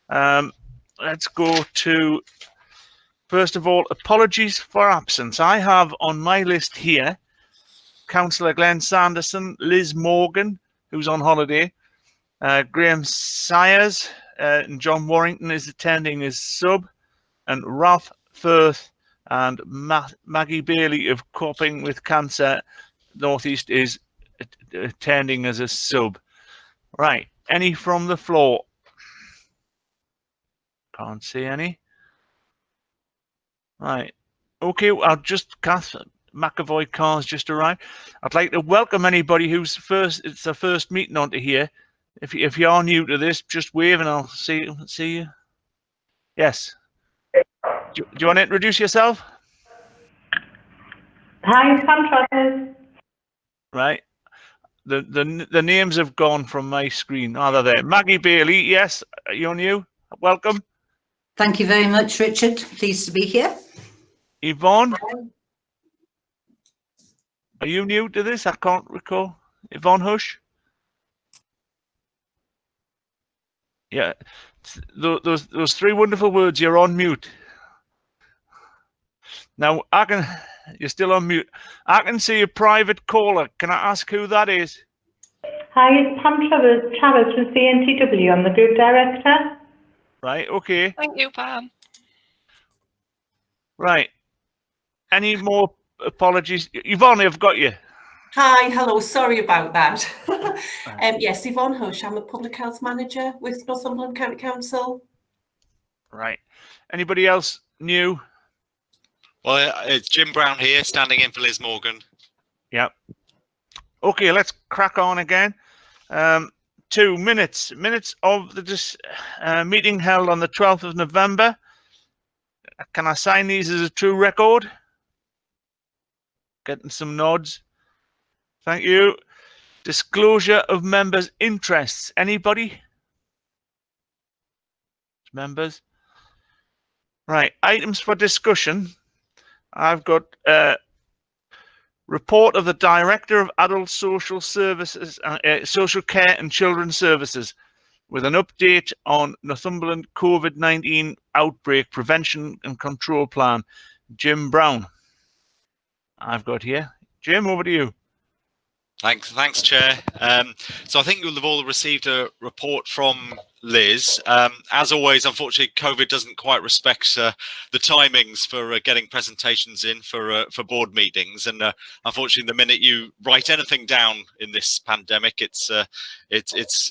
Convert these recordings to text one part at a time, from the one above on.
Let's go to, first of all, apologies for absence. I have on my list here Councillor Glenn Sanderson, Liz Morgan, who's on holiday, Graham Sayers, and John Warrington is attending as sub, and Ralph Firth and Maggie Bailey of Coping with Cancer Northeast is attending as a sub. Right, any from the floor? Can't see any. Right, okay, I'll just, Kath McAvoy car's just arrived. I'd like to welcome anybody who's first, it's their first meeting onto here. If you are new to this, just wave and I'll see you. Yes. Do you want to introduce yourself? Hi, Pam Travers. Right. The names have gone from my screen. Oh, they're there. Maggie Bailey, yes, you're new. Welcome. Thank you very much, Richard. Pleased to be here. Yvonne, are you new to this? I can't recall. Yvonne Hush? Yeah, those three wonderful words, you're on mute. Now, you're still on mute. I can see a private caller. Can I ask who that is? Hi, it's Pam Travers from CNTW. I'm the Group Director. Right, okay. Thank you, Pam. Right. Any more apologies? Yvonne, I've got you. Hi, hello, sorry about that. Yes, Yvonne Hush, I'm a Public Health Manager with Northumberland County Council. Right. Anybody else new? Well, it's Jim Brown here, standing in for Liz Morgan. Yep. Okay, let's crack on again. 2 minutes. Minutes of the meeting held on the 12th of November. Can I sign these as a true record? Getting some nods. Thank you. Disclosure of members' interests. Anybody? Members? Right. Items for discussion. I've got report of the Director of Adult Social Services, Social Care and Children's Services, with an update on Northumberland COVID-19 outbreak prevention and control plan. Jim Brown. I've got here. Jim, over to you. Thanks, Chair. So I think you'll have all received a report from Liz. As always, unfortunately, COVID doesn't quite respect the timings for getting presentations in for board meetings, and unfortunately, the minute you write anything down in this pandemic, it's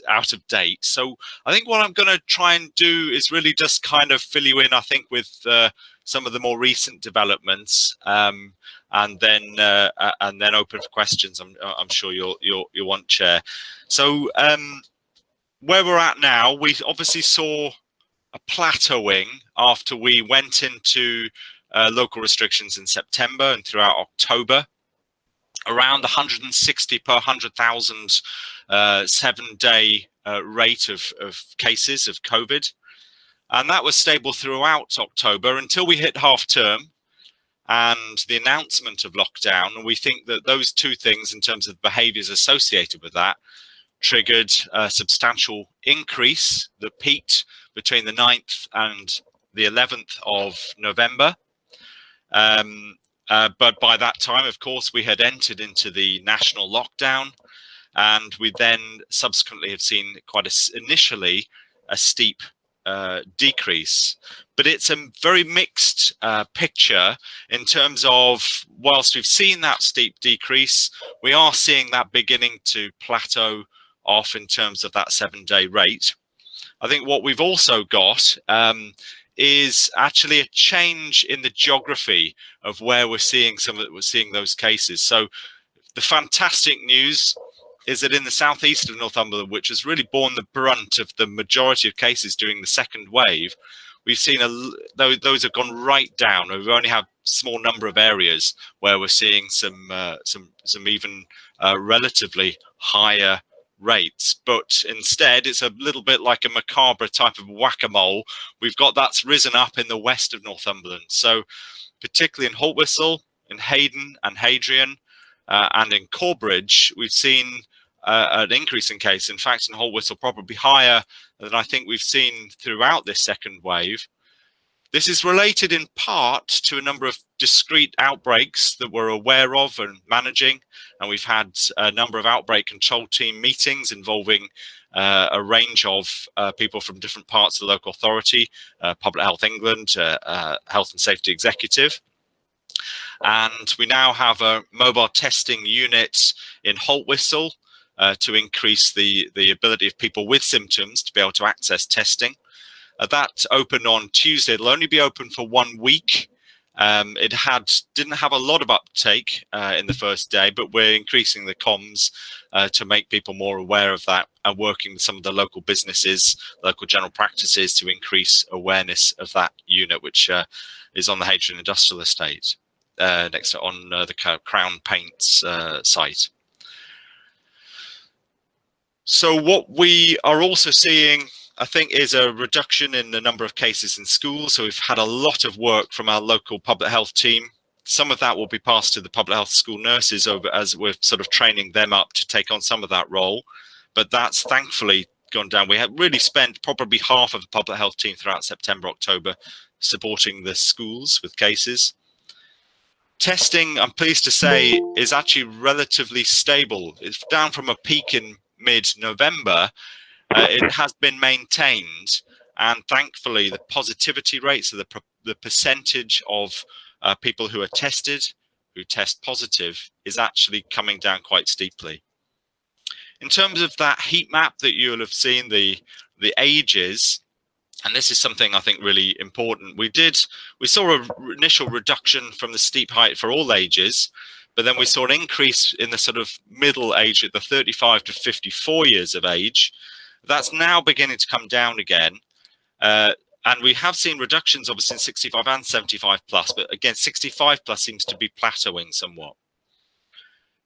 out of date. So I think what I'm going to try and do is really just kind of fill you in, I think, with some of the more recent developments. And then open for questions. I'm sure you'll want, Chair. So where we're at now, we obviously saw a plateauing after we went into local restrictions in September and throughout October, around 160 per 100,000 7-day rate of cases of COVID, and that was stable throughout October until we hit half term and the announcement of lockdown. And we think that those two things, in terms of behaviours associated with that, triggered a substantial increase that peaked between the 9th and the 11th of November. But by that time, of course, we had entered into the national lockdown, and we then subsequently have seen initially a steep decrease. But it's a very mixed picture in terms of, whilst we've seen that steep decrease, we are seeing that beginning to plateau off in terms of that 7-day rate. I think what we've also got is actually a change in the geography of where we're seeing those cases. So the fantastic news is that in the southeast of Northumberland, which has really borne the brunt of the majority of cases during the second wave, we've seen those have gone right down. We've only had a small number of areas where we're seeing some even relatively higher rates, but instead it's a little bit like a macabre type of whack-a-mole. We've got that's risen up in the west of Northumberland, so particularly in Haltwhistle, in Hayden and Hadrian, and in Corbridge, we've seen an increase in case. In fact, in Hull Whistle, probably higher than I think we've seen throughout this second wave. This is related in part to a number of discrete outbreaks that we're aware of and managing. And we've had a number of outbreak control team meetings involving a range of people from different parts of the local authority, Public Health England, Health and Safety Executive. And we now have a mobile testing unit in Hull Whistle to increase the ability of people with symptoms to be able to access testing. That opened on Tuesday. It'll only be open for 1 week. It didn't have a lot of uptake in the first day, but we're increasing the comms to make people more aware of that and working with some of the local businesses, local general practices to increase awareness of that unit, which is on the Hadrian Industrial Estate, next to on the Crown Paints site. So what we are also seeing, I think, is a reduction in the number of cases in schools. So we've had a lot of work from our local public health team. Some of that will be passed to the public health school nurses over as we're sort of training them up to take on some of that role. But that's thankfully gone down. We have really spent probably half of the public health team throughout September, October, supporting the schools with cases. Testing, I'm pleased to say, is actually relatively stable. It's down from a peak in mid-November. It has been maintained, and thankfully the positivity rates, so the percentage of people who are tested, who test positive, is actually coming down quite steeply. In terms of that heat map that you'll have seen, the ages, and this is something I think really important. We saw an initial reduction from the steep height for all ages, but then we saw an increase in the sort of middle age at the 35 to 54 years of age. That's now beginning to come down again. And we have seen reductions obviously in 65 and 75 plus, but again, 65 plus seems to be plateauing somewhat.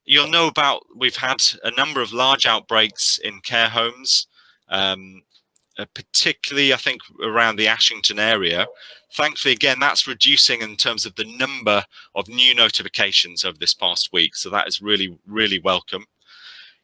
You'll know about, we've had a number of large outbreaks in care homes, particularly I think around the Ashington area. Thankfully, again, that's reducing in terms of the number of new notifications over this past week. So that is really, really welcome.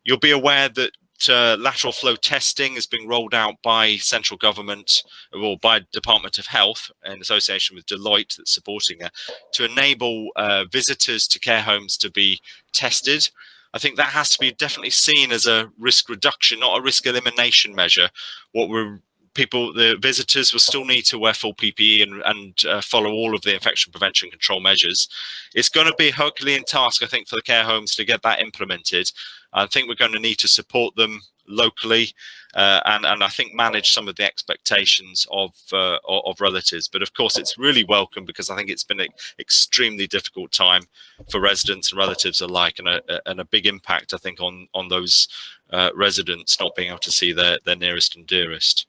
You'll be aware that lateral flow testing is being rolled out by central government or by Department of Health in association with Deloitte that's supporting it to enable visitors to care homes to be tested. I think that has to be definitely seen as a risk reduction, not a risk elimination measure. The visitors will still need to wear full PPE and follow all of the infection prevention control measures. It's going to be a Herculean task, I think, for the care homes to get that implemented. I think we're going to need to support them locally and I think manage some of the expectations of relatives. But of course, it's really welcome because I think it's been an extremely difficult time for residents and relatives alike, and a big impact, I think, on those residents not being able to see their nearest and dearest.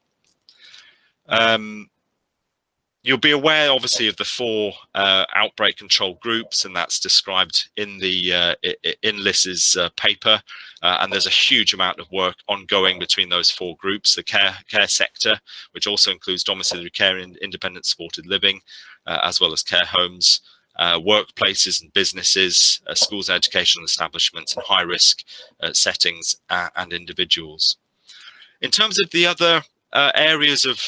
You'll be aware, obviously, of the 4 outbreak control groups, and that's described in in Liz's paper. And there's a huge amount of work ongoing between those 4 groups: the care sector, which also includes domiciliary care and independent supported living, as well as care homes, workplaces and businesses, schools and educational establishments, and high-risk settings and individuals. In terms of the other areas of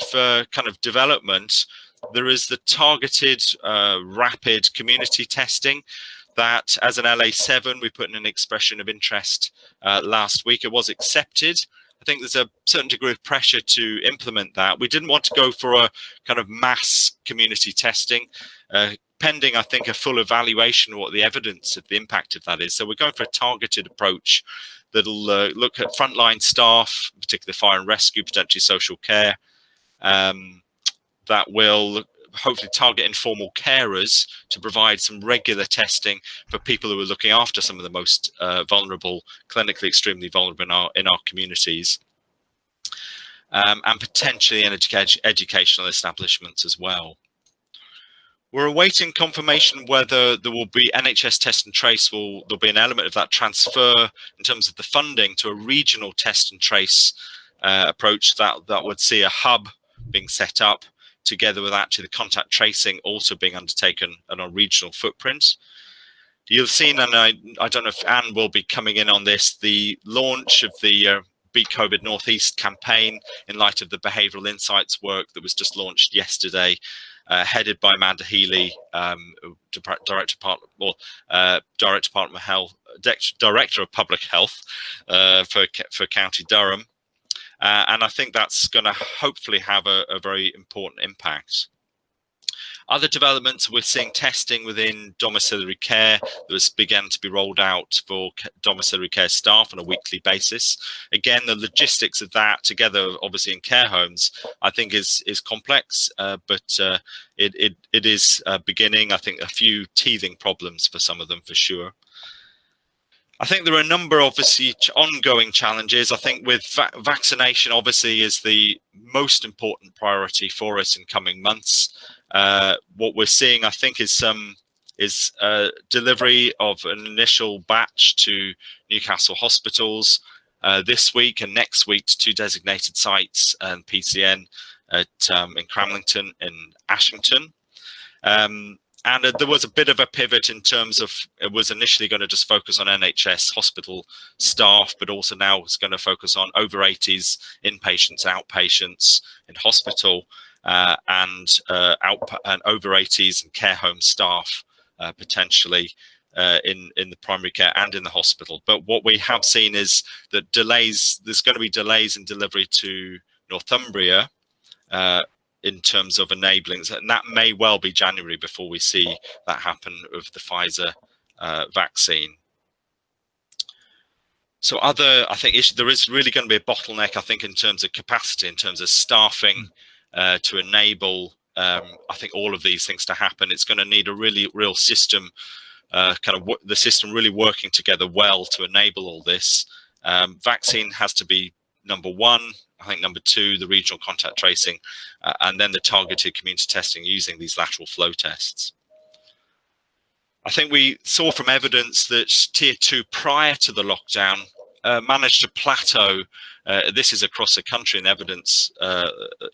kind of development, there is the targeted rapid community testing that, as an LA7, we put in an expression of interest last week. It was accepted. I think there's a certain degree of pressure to implement that. We didn't want to go for a kind of mass community testing, pending, I think, a full evaluation of what the evidence of the impact of that is. So we're going for a targeted approach that'll look at frontline staff, particularly fire and rescue, potentially social care, that will hopefully target informal carers to provide some regular testing for people who are looking after some of the most vulnerable, clinically extremely vulnerable in our communities, and potentially in educational establishments as well. We're awaiting confirmation whether there will be NHS test and trace. There'll be an element of that transfer in terms of the funding to a regional test and trace approach that would see a hub being set up together with actually the contact tracing also being undertaken on a regional footprint. You've seen, and I don't know if Anne will be coming in on this, the launch of the Beat COVID Northeast campaign in light of the behavioural insights work that was just launched yesterday, headed by Amanda Healy, Director of Public Health for County Durham. And I think that's going to hopefully have a very important impact. Other developments, we're seeing testing within domiciliary care that has begun to be rolled out for domiciliary care staff on a weekly basis. Again, the logistics of that together, obviously in care homes, I think is complex, but it is beginning. I think a few teething problems for some of them for sure. I think there are a number, obviously, ongoing challenges. I think with vaccination, obviously, is the most important priority for us in coming months. What we're seeing, I think, is delivery of an initial batch to Newcastle hospitals this week and next week to 2 designated sites and PCN in Cramlington and Ashington. And there was a bit of a pivot in terms of it was initially going to just focus on NHS hospital staff, but also now it's going to focus on over 80s, inpatients, outpatients in hospital, and over 80s and care home staff potentially in the primary care and in the hospital. But what we have seen is that there's going to be delays in delivery to Northumbria in terms of enabling, and that may well be January before we see that happen with the Pfizer vaccine. So I think there is really going to be a bottleneck, I think, in terms of capacity, in terms of staffing to enable, I think, all of these things to happen. It's going to need a real system, the system really working together well to enable all this. Vaccine has to be number one. I think number two, the regional contact tracing, and then the targeted community testing using these lateral flow tests. I think we saw from evidence that tier 2 prior to the lockdown managed to plateau. This is across the country, and evidence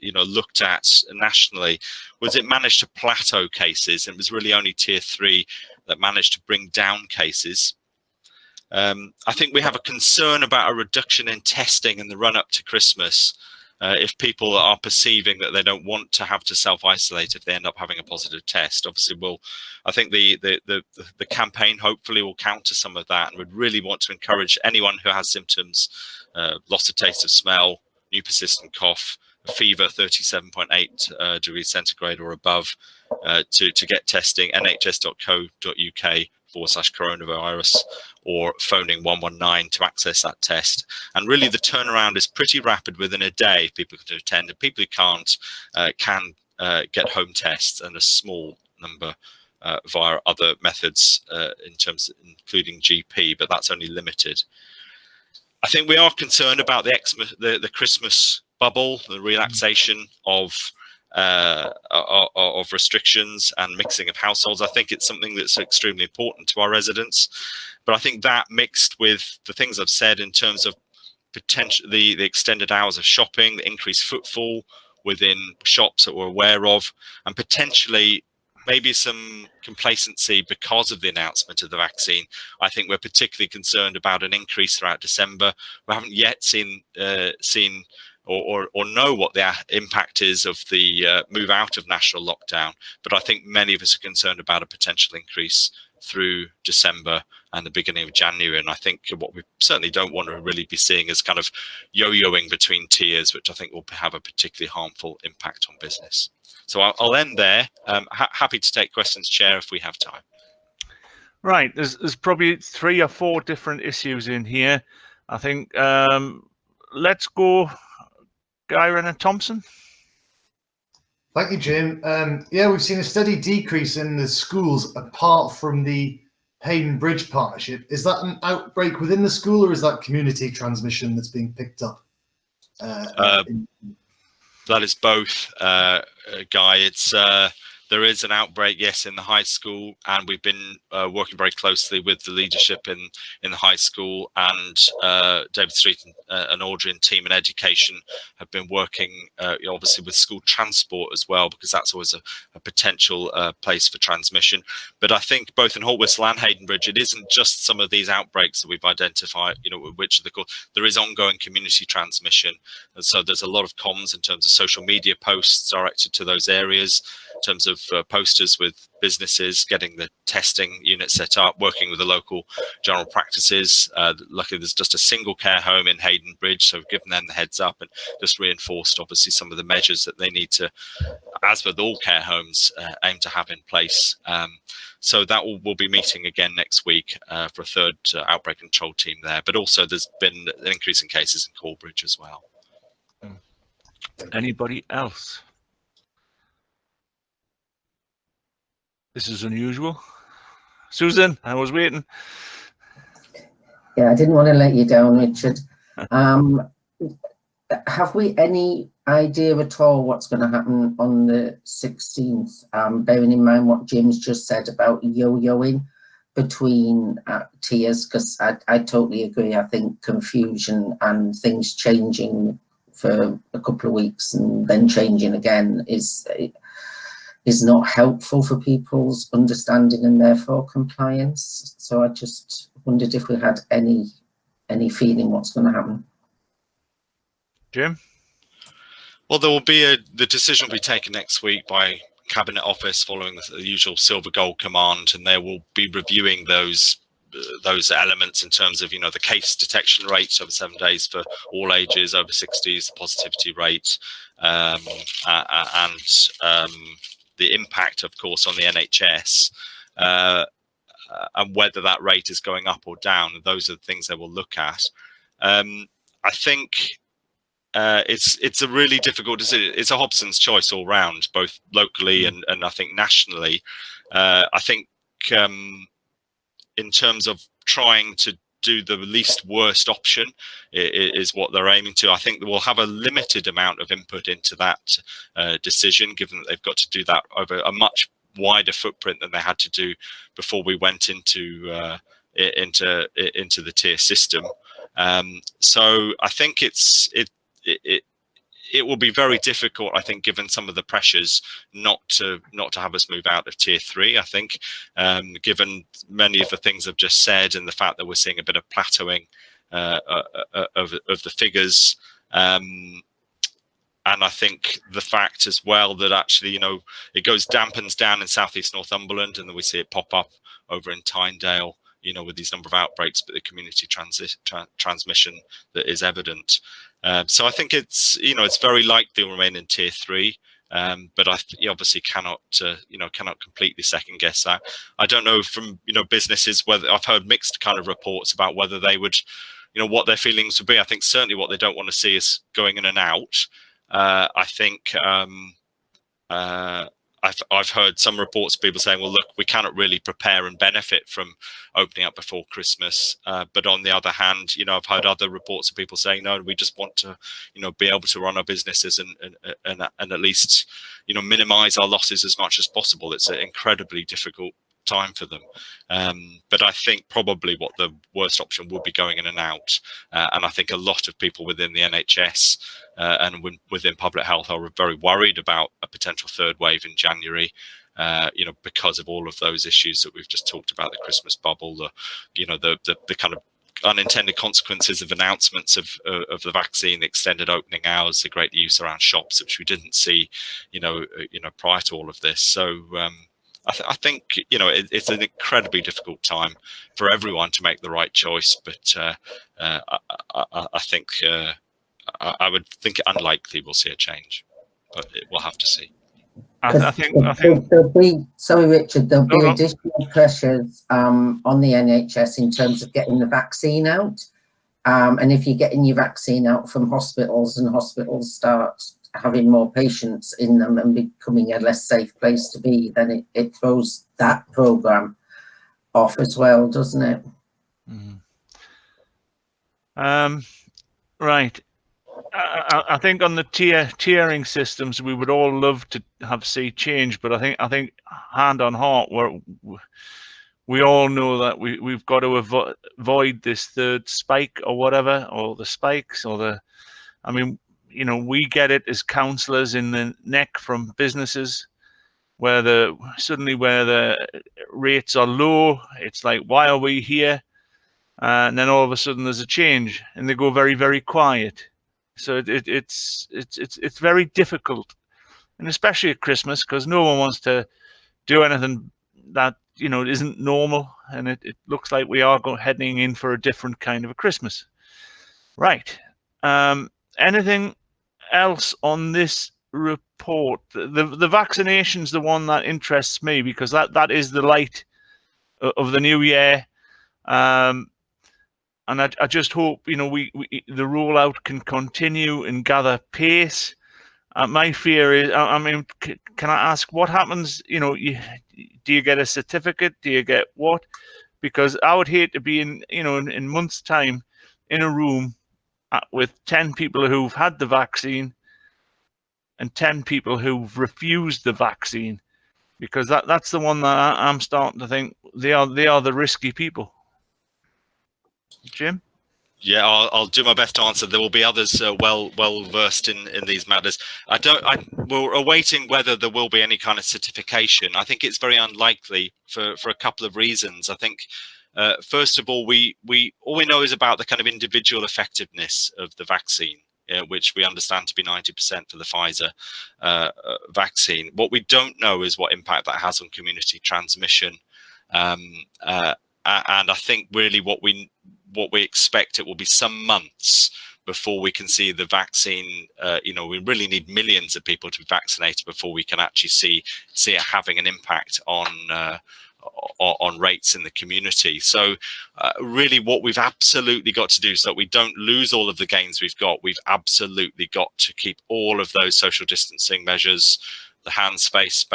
looked at nationally, was it managed to plateau cases, and it was really only tier 3 that managed to bring down cases. I think we have a concern about a reduction in testing in the run up to Christmas. If people are perceiving that they don't want to have to self-isolate if they end up having a positive test, obviously I think the campaign hopefully will counter some of that, and would really want to encourage anyone who has symptoms, loss of taste of smell, new persistent cough, a fever 37.8 degrees centigrade or above, to get testing. nhs.co.uk/coronavirus, or phoning 119 to access that test. And really the turnaround is pretty rapid within a day if people can attend, and people who can't can get home tests, and a small number via other methods including GP, but that's only limited. I think we are concerned about the Christmas bubble, the relaxation of restrictions and mixing of households. I think it's something that's extremely important to our residents, but I think that mixed with the things I've said in terms of potentially the extended hours of shopping, the increased footfall within shops that we're aware of, and potentially maybe some complacency because of the announcement of the vaccine. I think we're particularly concerned about an increase throughout December. We haven't yet seen or know what the impact is of the move out of national lockdown. But I think many of us are concerned about a potential increase through December and the beginning of January. And I think what we certainly don't want to really be seeing is kind of yo-yoing between tiers, which I think will have a particularly harmful impact on business. So I'll end there. Happy to take questions, Chair, if we have time. Right, there's probably 3 or 4 different issues in here. I think let's go Guy Renner-Thompson. Thank you, Jim. Yeah, we've seen a steady decrease in the schools apart from the Hayden Bridge partnership. Is that an outbreak within the school, or is that community transmission that's being picked up? That is both, Guy. It's There is an outbreak, yes, in the high school, and we've been working very closely with the leadership in the high school, and David Street and Audrey and team in education have been working obviously with school transport as well, because that's always a potential place for transmission. But I think both in Haltwhistle and Haydenbridge, it isn't just some of these outbreaks that we've identified, which are the cause. There is ongoing community transmission, and so there's a lot of comms in terms of social media posts directed to those areas, in terms of posters with businesses, getting the testing unit set up, working with the local general practices. Luckily, there's just a single care home in Haydenbridge, so we've given them the heads up and just reinforced, obviously, some of the measures that they need to, as with all care homes, aim to have in place. So that we'll be meeting again next week for a third outbreak control team there. But also, there's been an increase in cases in Corbridge as well. Anybody else? This is unusual. Susan, I was waiting. Yeah, I didn't want to let you down, Richard. Have we any idea at all what's going to happen on the 16th? Bearing in mind what Jim's just said about yo-yoing between tiers, because I totally agree. I think confusion and things changing for a couple of weeks and then changing again is not helpful for people's understanding and therefore compliance. So I just wondered if we had any feeling what's going to happen. Jim? Well, there will be the decision will be taken next week by Cabinet Office following the usual silver gold command, and they will be reviewing those elements in terms of the case detection rates over 7 days for all ages over 60s, the positivity rate, and the impact, of course, on the NHS, and whether that rate is going up or down. Those are the things they will look at. I think it's a really difficult decision. It's a Hobson's choice all round, both locally and I think nationally. I think in terms of trying to do the least worst option is what they're aiming to. I think we'll have a limited amount of input into that decision, given that they've got to do that over a much wider footprint than they had to do before we went into the tier system. So I think it will be very difficult, I think, given some of the pressures, not to have us move out of tier 3. I think, given many of the things I've just said and the fact that we're seeing a bit of plateauing of the figures, and I think the fact as well that actually, it dampens down in southeast Northumberland, and then we see it pop up over in Tynedale, with these number of outbreaks, but the community transmission that is evident. So I think it's very likely to remain in tier 3, but you obviously cannot completely second guess that. I don't know from businesses whether I've heard mixed kind of reports about whether they would, what their feelings would be. I think certainly what they don't want to see is going in and out. I think I've heard some reports of people saying, well, look, we cannot really prepare and benefit from opening up before Christmas. But on the other hand, I've heard other reports of people saying, no, we just want to, be able to run our businesses and at least, minimize our losses as much as possible. It's an incredibly difficult time for them. But I think probably what the worst option would be going in and out. And I think a lot of people within the NHS and within public health are very worried about a potential third wave in January, because of all of those issues that we've just talked about, the Christmas bubble, the kind of unintended consequences of announcements of the vaccine, the extended opening hours, the great use around shops, which we didn't see, prior to all of this. So I think it's an incredibly difficult time for everyone to make the right choice, but I think I would think it unlikely we'll see a change, but we'll have to see. I think there'll be, sorry Richard, there'll be additional pressures on the NHS in terms of getting the vaccine out, and if you're getting your vaccine out from hospitals and hospitals start having more patients in them and becoming a less safe place to be, then it throws that program off as well, doesn't it? Right. I think on the tiering systems, we would all love to see change, but I think hand on heart, we all know that we've got to avoid this third spike or whatever, or the spikes, or I mean, we get it as counsellors in the neck from businesses where suddenly the rates are low. It's like, why are we here? And then all of a sudden there's a change, and they go very, very quiet. So it's very difficult, and especially at Christmas, because no one wants to do anything that isn't normal, and it looks like we are heading in for a different kind of a Christmas. Right. Anything else on this report? The vaccination's the one that interests me, because that is the light of the new year. And I just hope the rollout can continue and gather pace. My fear is, I mean, can I ask what happens? Do you get a certificate? Do you get what? Because I would hate to be in months' time in a room with 10 people who've had the vaccine and 10 people who've refused the vaccine, because that's the one that I'm starting to think they are the risky people. Jim? Yeah, I'll do my best to answer. There will be others well versed in these matters. We're awaiting whether there will be any kind of certification. I think it's very unlikely for a couple of reasons. I think first of all, we know is about the kind of individual effectiveness of the vaccine, which we understand to be 90% for the Pfizer vaccine. What we don't know is what impact that has on community transmission. And I think really what we expect, it will be some months before we can see the vaccine. We really need millions of people to be vaccinated before we can actually see it having an impact on rates in the community. So really what we've absolutely got to do, so that we don't lose all of the gains we've absolutely got to keep all of those social distancing measures, the hand space,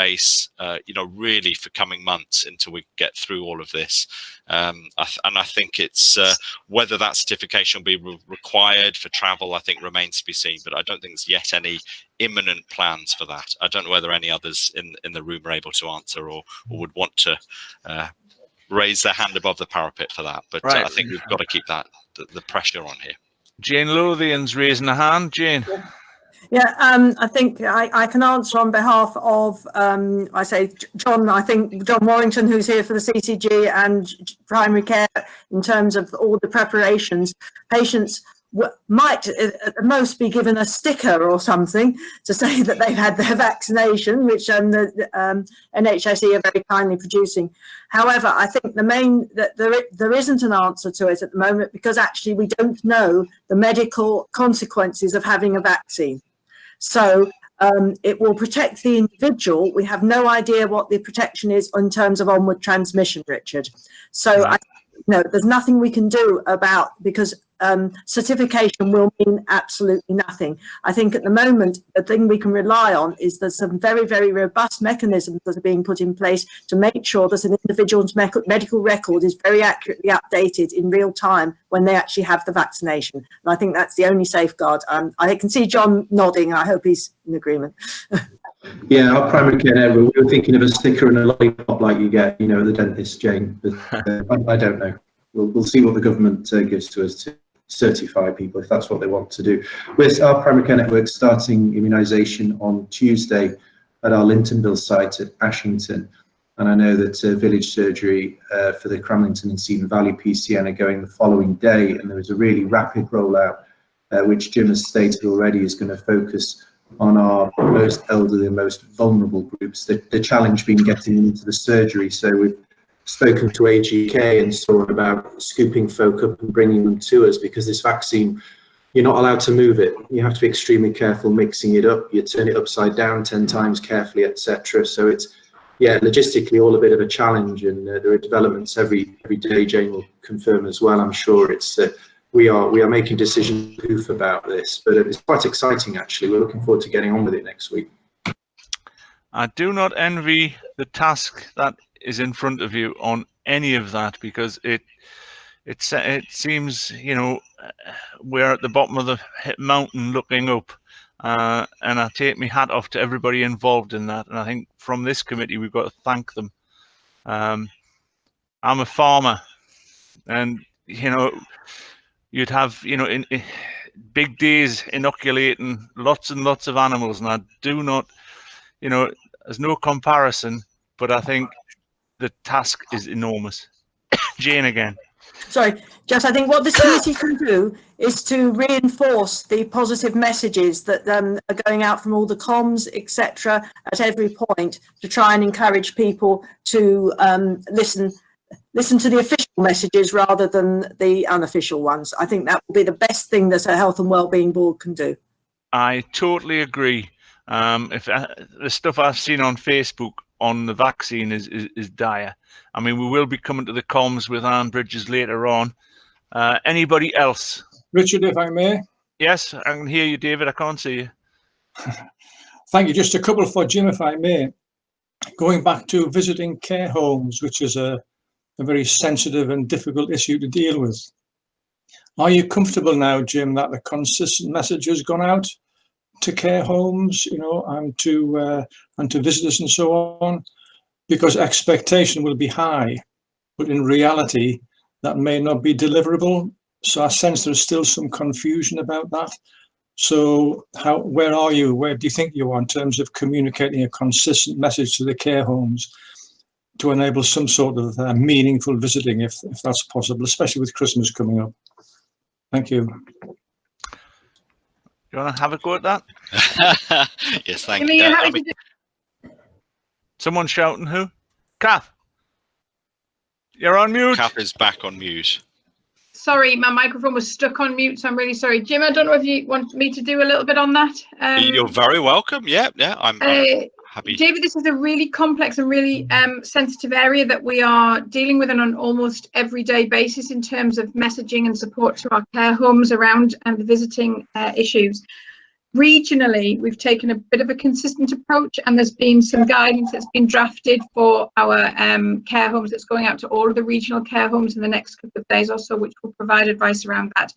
really for coming months until we get through all of this. And I think it's whether that certification will be required for travel, I think remains to be seen, but I don't think there's yet any imminent plans for that. I don't know whether any others in the room are able to answer or would want to raise their hand above the parapet for that. But right. I think we've got to keep the pressure on here. Jane Lothian's raising a hand. Jane. Yeah, I think I can answer on behalf of, John, I think John Warrington, who's here for the CCG and primary care, in terms of all the preparations. Patients might at the most be given a sticker or something to say that they've had their vaccination, which the NHSE are very kindly producing. However, I think that there isn't an answer to it at the moment, because actually we don't know the medical consequences of having a vaccine. So it will protect the individual. We have no idea what the protection is in terms of onward transmission, Richard. So there's nothing we can do because certification will mean absolutely nothing. I think at the moment, the thing we can rely on is there's some very, very robust mechanisms that are being put in place to make sure that an individual's medical record is very accurately updated in real time when they actually have the vaccination. And I think that's the only safeguard. I can see John nodding. I hope he's in agreement. Yeah, our primary care network, we were thinking of a sticker and a lollipop like you get, at the dentist, Jane. But I don't know. We'll see what the government gives to us to certify people if that's what they want to do. With our primary care network starting immunisation on Tuesday at our Lintonville site at Ashington, and I know that village surgery for the Cramlington and Seaton Valley PCN are going the following day, and there is a really rapid rollout, which Jim has stated already is going to focus on our most elderly and most vulnerable groups. The challenge being getting into the surgery. So we've spoken to AGK and thought about scooping folk up and bringing them to us, because this vaccine, you're not allowed to move it. You have to be extremely careful mixing it up. You turn it upside down 10 times carefully, etc. So it's, logistically all a bit of a challenge, and there are developments every day. Jane will confirm as well. I'm sure it's we are making decisions about this, but it's quite exciting actually. We're looking forward to getting on with it next week. I do not envy the task that is in front of you on any of that, because it seems, we're at the bottom of the mountain looking up. And I take my hat off to everybody involved in that. And I think from this committee, we've got to thank them. I'm a farmer, and, you'd have, in big days inoculating lots and lots of animals. And I do not, there's no comparison, but I think the task is enormous. Jane again. Sorry, Jess, I think what this committee can do is to reinforce the positive messages that are going out from all the comms, etc., at every point, to try and encourage people to listen to the official messages rather than the unofficial ones. I think that will be the best thing that a Health and Wellbeing Board can do. I totally agree. If the stuff I've seen on Facebook on the vaccine is dire. I mean, we will be coming to the comms with Anne Bridges later on. Anybody else? Richard, if I may. Yes, I can hear you, David. I can't see you. Thank you. Just a couple for Jim, if I may. Going back to visiting care homes, which is a very sensitive and difficult issue to deal with. Are you comfortable now, Jim, that the consistent message has gone out to care homes, and to visitors and so on? Because expectation will be high, but in reality, that may not be deliverable. So I sense there's still some confusion about that. So where are you? Where do you think you are in terms of communicating a consistent message to the care homes to enable some sort of meaningful visiting, if that's possible, especially with Christmas coming up? Thank you. You want to have a go at that? Yes, thank you. Someone shouting who? Kath. You're on mute. Kath is back on mute. Sorry, my microphone was stuck on mute, so I'm really sorry. Jim, I don't know if you want me to do a little bit on that. You're very welcome. Yeah, I'm happy. David, this is a really complex and really sensitive area that we are dealing with on an almost everyday basis in terms of messaging and support to our care homes around the visiting issues. Regionally, we've taken a bit of a consistent approach, and there's been some guidance that's been drafted for our care homes that's going out to all of the regional care homes in the next couple of days or so, which will provide advice around that.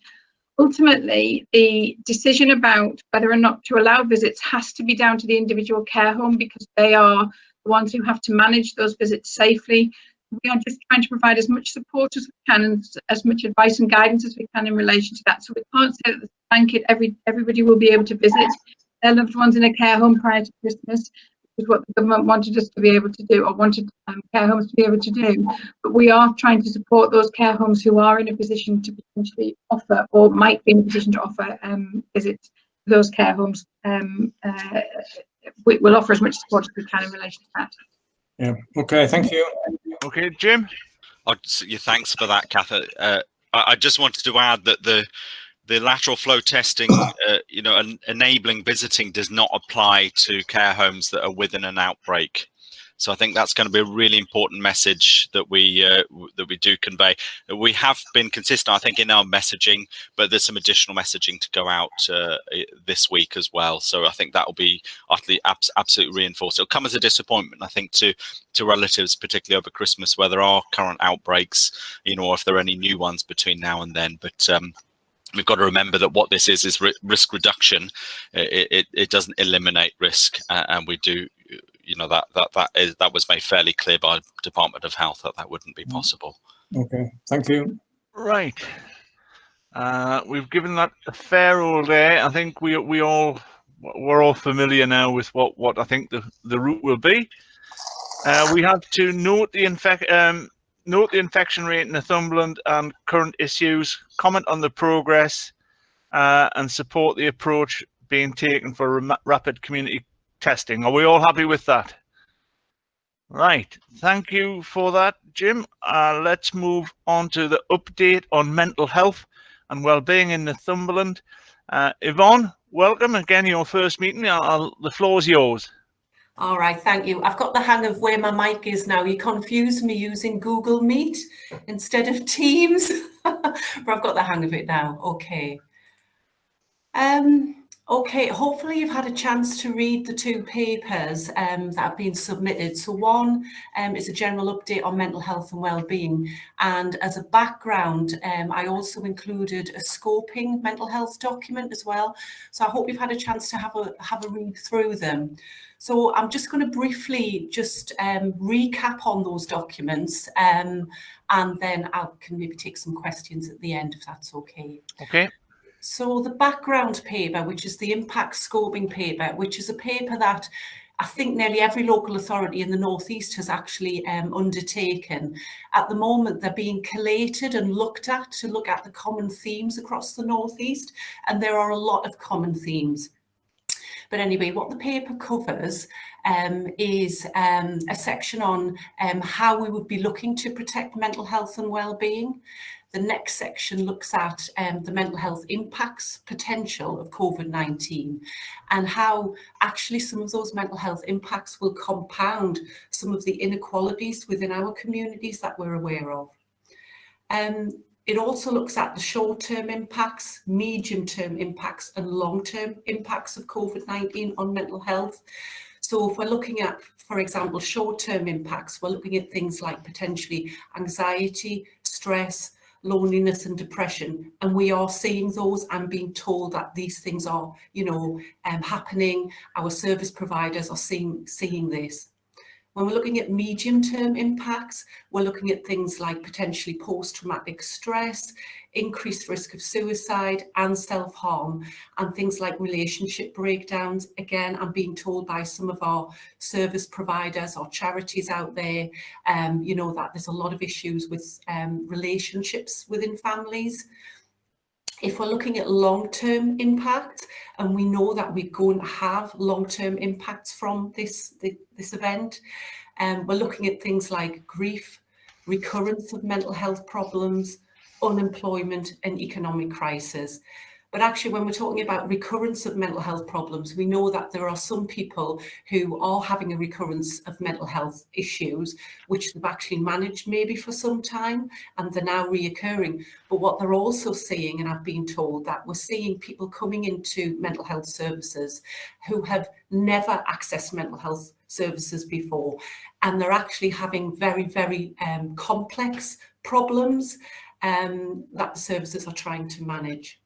Ultimately, the decision about whether or not to allow visits has to be down to the individual care home, because they are the ones who have to manage those visits safely. We are just trying to provide as much support as we can and as much advice and guidance as we can in relation to that. So we can't say that the blanket everybody will be able to visit their loved ones in a care home prior to Christmas, which is what the government wanted us to be able to do, or wanted care homes to be able to do. But we are trying to support those care homes who are in a position to potentially offer, or might be in a position to offer, visits to those care homes. We'll offer as much support as we can in relation to that. Yeah. Okay. Thank you. Okay, Jim. Thanks for that, Kath. I just wanted to add that the lateral flow testing, enabling visiting does not apply to care homes that are within an outbreak. So I think that's going to be a really important message that we do convey. We have been consistent, I think, in our messaging, but there's some additional messaging to go out this week as well. So I think that will be utterly, absolutely reinforced. It'll come as a disappointment, I think, to relatives, particularly over Christmas, where there are current outbreaks, or if there are any new ones between now and then. But we've got to remember that what this is risk reduction. It doesn't eliminate risk, and we do. That was made fairly clear by Department of Health that wouldn't be possible. Okay, thank you. Right. We've given that a fair old day. I think we're all familiar now with what I think the route will be. We have to note the infection rate in Northumberland and current issues, comment on the progress, and support the approach being taken for rapid community testing. Are we all happy with that? Right. Thank you for that, Jim. Let's move on to the update on mental health and wellbeing in Northumberland. Yvonne, welcome again. Your first meeting. The floor is yours. All right, thank you. I've got the hang of where my mic is now. You confused me using Google Meet instead of Teams, but I've got the hang of it now. Okay. Okay, hopefully you've had a chance to read the two papers that have been submitted. So one is a general update on mental health and wellbeing, and as a background, I also included a scoping mental health document as well. So I hope you've had a chance to have a read through them. So I'm just going to briefly just recap on those documents, and then I can maybe take some questions at the end if that's okay. Okay. So the background paper, which is the impact scoping paper, which is a paper that I think nearly every local authority in the North East has actually undertaken. At the moment, they're being collated and looked at to look at the common themes across the North East, and there are a lot of common themes. But anyway, what the paper covers is a section on how we would be looking to protect mental health and wellbeing. The next section looks at the mental health impacts potential of COVID-19 and how actually some of those mental health impacts will compound some of the inequalities within our communities that we're aware of. It also looks at the short-term impacts, medium-term impacts and long-term impacts of COVID-19 on mental health. So if we're looking at, for example, short-term impacts, we're looking at things like potentially anxiety, stress, loneliness and depression, and we are seeing those and being told that these things are, happening. Our service providers are seeing this. When we're looking at medium-term impacts, we're looking at things like potentially post-traumatic stress, increased risk of suicide and self-harm, and things like relationship breakdowns. Again, I'm being told by some of our service providers or charities out there, that there's a lot of issues with relationships within families. If we're looking at long-term impact, and we know that we're going to have long-term impacts from this event, we're looking at things like grief, recurrence of mental health problems, unemployment and economic crisis. But actually, when we're talking about recurrence of mental health problems, we know that there are some people who are having a recurrence of mental health issues, which they've actually managed maybe for some time, and they're now reoccurring. But what they're also seeing, and I've been told that we're seeing people coming into mental health services who have never accessed mental health services before, and they're actually having very, very complex problems that the services are trying to manage.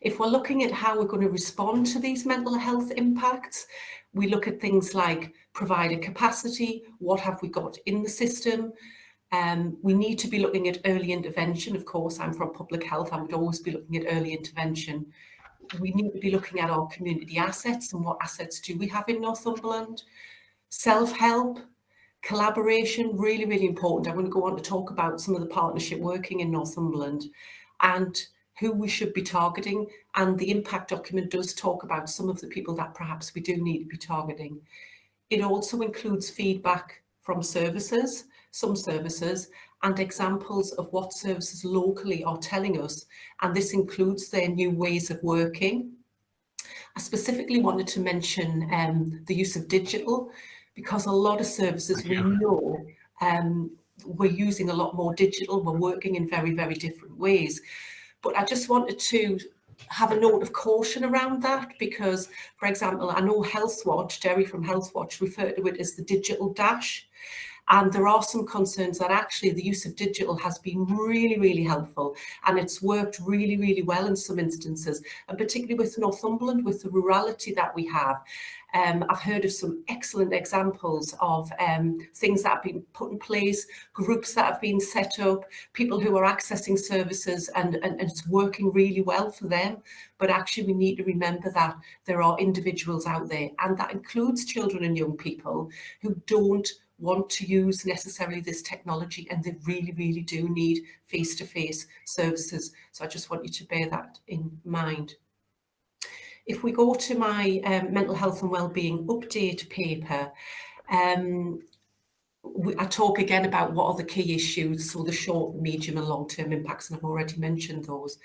If we're looking at how we're going to respond to these mental health impacts, we look at things like provider capacity, what have we got in the system. We need to be looking at early intervention. Of course, I'm from public health, I would always be looking at early intervention. We need to be looking at our community assets and what assets do we have in Northumberland. Self-help, collaboration, really, really important. I'm going to go on to talk about some of the partnership working in Northumberland and who we should be targeting, and the impact document does talk about some of the people that perhaps we do need to be targeting. It also includes feedback from services, some services, and examples of what services locally are telling us, and this includes their new ways of working. I specifically wanted to mention the use of digital, because a lot of services we know we're using a lot more digital, we're working in very, very different ways. But I just wanted to have a note of caution around that because, for example, I know Healthwatch, Derry from Healthwatch, referred to it as the digital dash. And there are some concerns that actually the use of digital has been really, really helpful. And it's worked really, really well in some instances, and particularly with Northumberland, with the rurality that we have. I've heard of some excellent examples of things that have been put in place, groups that have been set up, people who are accessing services, and it's working really well for them. But actually we need to remember that there are individuals out there, and that includes children and young people, who don't want to use necessarily this technology, and they really, really do need face-to-face services. So I just want you to bear that in mind. If we go to my mental health and wellbeing update paper, I talk again about what are the key issues, so the short, medium and long-term impacts, and I've already mentioned those.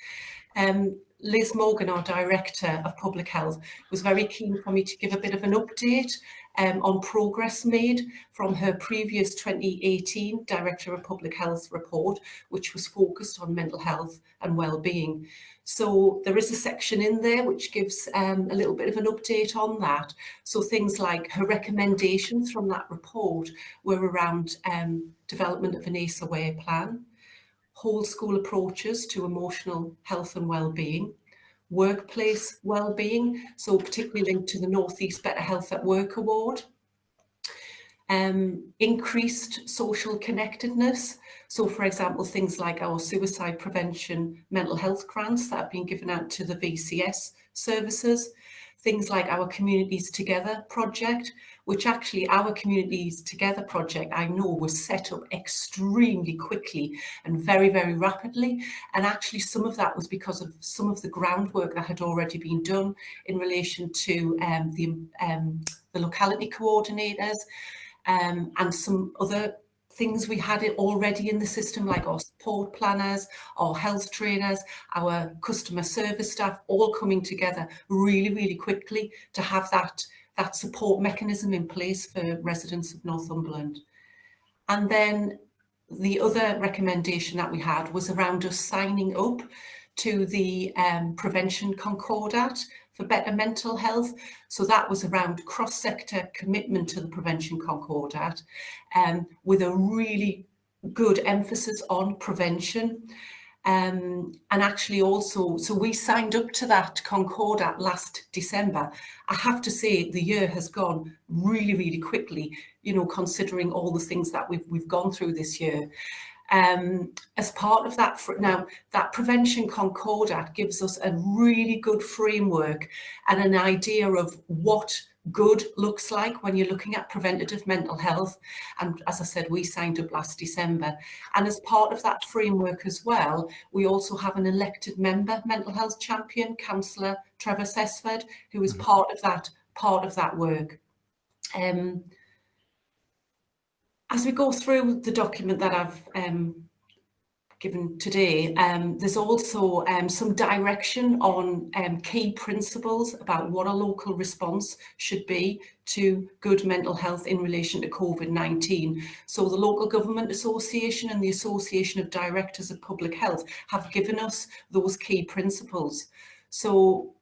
Liz Morgan, our Director of Public Health, was very keen for me to give a bit of an update on progress made from her previous 2018 Director of Public Health report, which was focused on mental health and wellbeing. So there is a section in there which gives a little bit of an update on that. So things like her recommendations from that report were around development of an ACE-aware plan, whole school approaches to emotional health and wellbeing, workplace wellbeing, so particularly linked to the North East Better Health at Work Award, increased social connectedness. So, for example, things like our suicide prevention mental health grants that have been given out to the VCS services, things like our Communities Together project, which actually our Communities Together project, I know, was set up extremely quickly and very, very rapidly. And actually some of that was because of some of the groundwork that had already been done in relation to the locality coordinators and some other things we had it already in the system, like our support planners, our health trainers, our customer service staff, all coming together really, really quickly to have that support mechanism in place for residents of Northumberland. And then the other recommendation that we had was around us signing up to the Prevention Concordat for better mental health. So that was around cross-sector commitment to the Prevention Concordat with a really good emphasis on prevention. And actually also, so we signed up to that Concordat last December. I have to say the year has gone really, really quickly, you know, considering all the things that we've gone through this year. As part of that, now that Prevention Concordat gives us a really good framework and an idea of what good looks like when you're looking at preventative mental health. And as I said, we signed up last December. And as part of that framework as well, we also have an elected member mental health champion, Councillor Trevor Sesford, who is part of that work. As we go through the document that I've given today, there's also some direction on key principles about what a local response should be to good mental health in relation to COVID-19. So the Local Government Association and the Association of Directors of Public Health have given us those key principles. So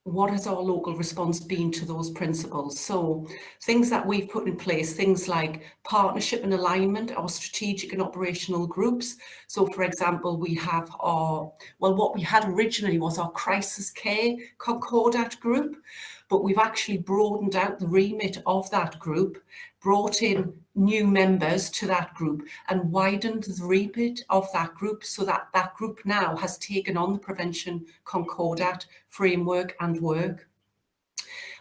what has our local response been to those principles? So things that we've put in place, things like partnership and alignment, our strategic and operational groups. So for example, we have what we had originally was our crisis care Concordat group, but we've actually broadened out the remit of that group, brought in new members to that group and widened the remit of that group so that that group now has taken on the Prevention Concordat framework and work.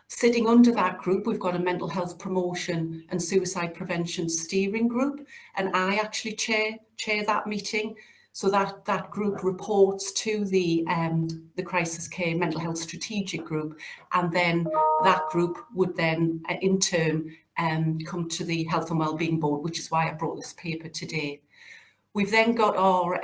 Sitting under that group, we've got a mental health promotion and suicide prevention steering group, and I actually chair that meeting. So that group reports to the crisis care mental health strategic group, and then that group would then in turn come to the Health and Wellbeing Board, which is why I brought this paper today. We've then got our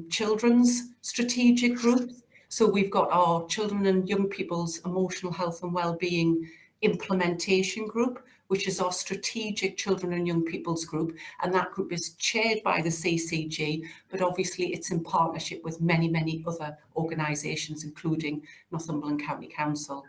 children's strategic groups. So we've got our children and young people's emotional health and wellbeing implementation group, which is our strategic children and young people's group. And that group is chaired by the CCG, but obviously it's in partnership with many, many other organisations, including Northumberland County Council.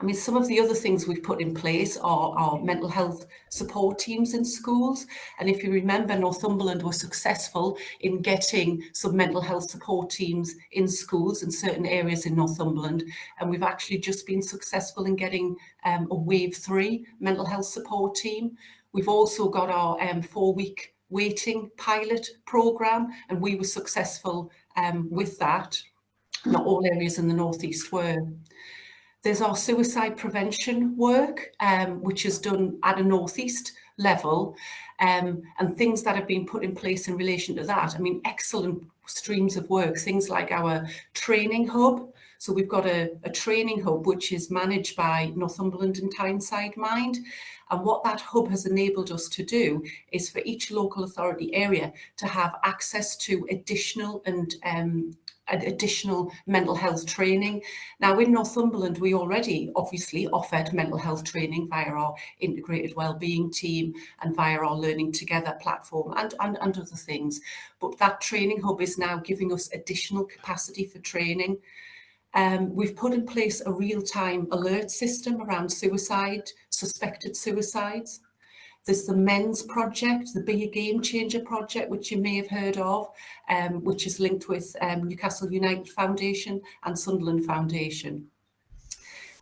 I mean, some of the other things we've put in place are our mental health support teams in schools. And if you remember, Northumberland was successful in getting some mental health support teams in schools in certain areas in Northumberland. And we've actually just been successful in getting a Wave 3 mental health support team. We've also got our 4-week waiting pilot programme, and we were successful with that. Not all areas in the North East were. There's our suicide prevention work, which is done at a North East level, and things that have been put in place in relation to that. I mean, excellent streams of work, things like our training hub. So we've got a training hub which is managed by Northumberland and Tyneside Mind. And what that hub has enabled us to do is for each local authority area to have access to additional and additional mental health training. Now in Northumberland, we already obviously offered mental health training via our integrated wellbeing team and via our Learning Together platform and other things. But that training hub is now giving us additional capacity for training. We've put in place a real-time alert system around suicide, suspected suicides. There's the Men's Project, the Be a Game Changer project, which you may have heard of, which is linked with Newcastle United Foundation and Sunderland Foundation.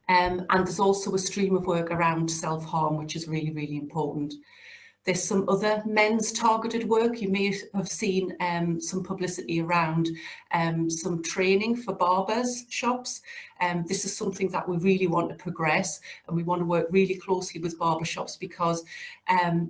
And there's also a stream of work around self-harm, which is really, really important. There's some other men's targeted work. You may have seen some publicity around some training for barbers shops. This is something that we really want to progress, and we want to work really closely with barber shops because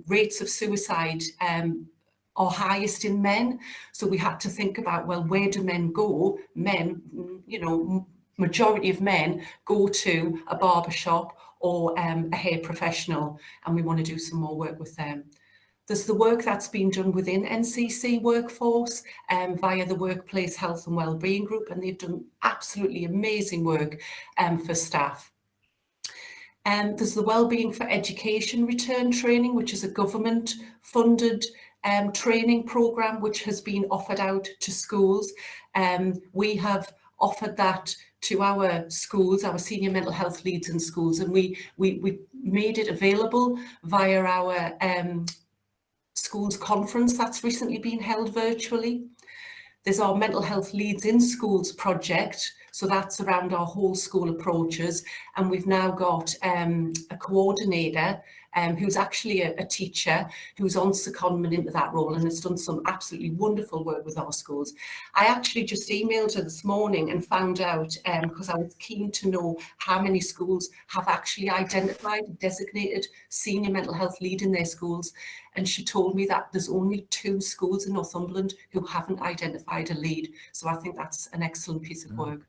rates of suicide are highest in men. So we had to think about, well, where do men go? Men, you know, majority of men go to a barber shop or a hair professional, and we want to do some more work with them. There's the work that's been done within NCC Workforce via the Workplace Health and Wellbeing Group, and they've done absolutely amazing work for staff. There's the Wellbeing for Education Return Training, which is a government-funded training programme which has been offered out to schools. We have offered that to our schools, our senior mental health leads in schools, and we made it available via our schools conference that's recently been held virtually. There's our Mental Health Leads in Schools project, so that's around our whole school approaches, and we've now got a coordinator who's actually a teacher who's on secondment into that role and has done some absolutely wonderful work with our schools. I actually just emailed her this morning and found out, because I was keen to know how many schools have actually identified a designated senior mental health lead in their schools, and she told me that there's only 2 schools in Northumberland who haven't identified a lead, so I think that's an excellent piece of work.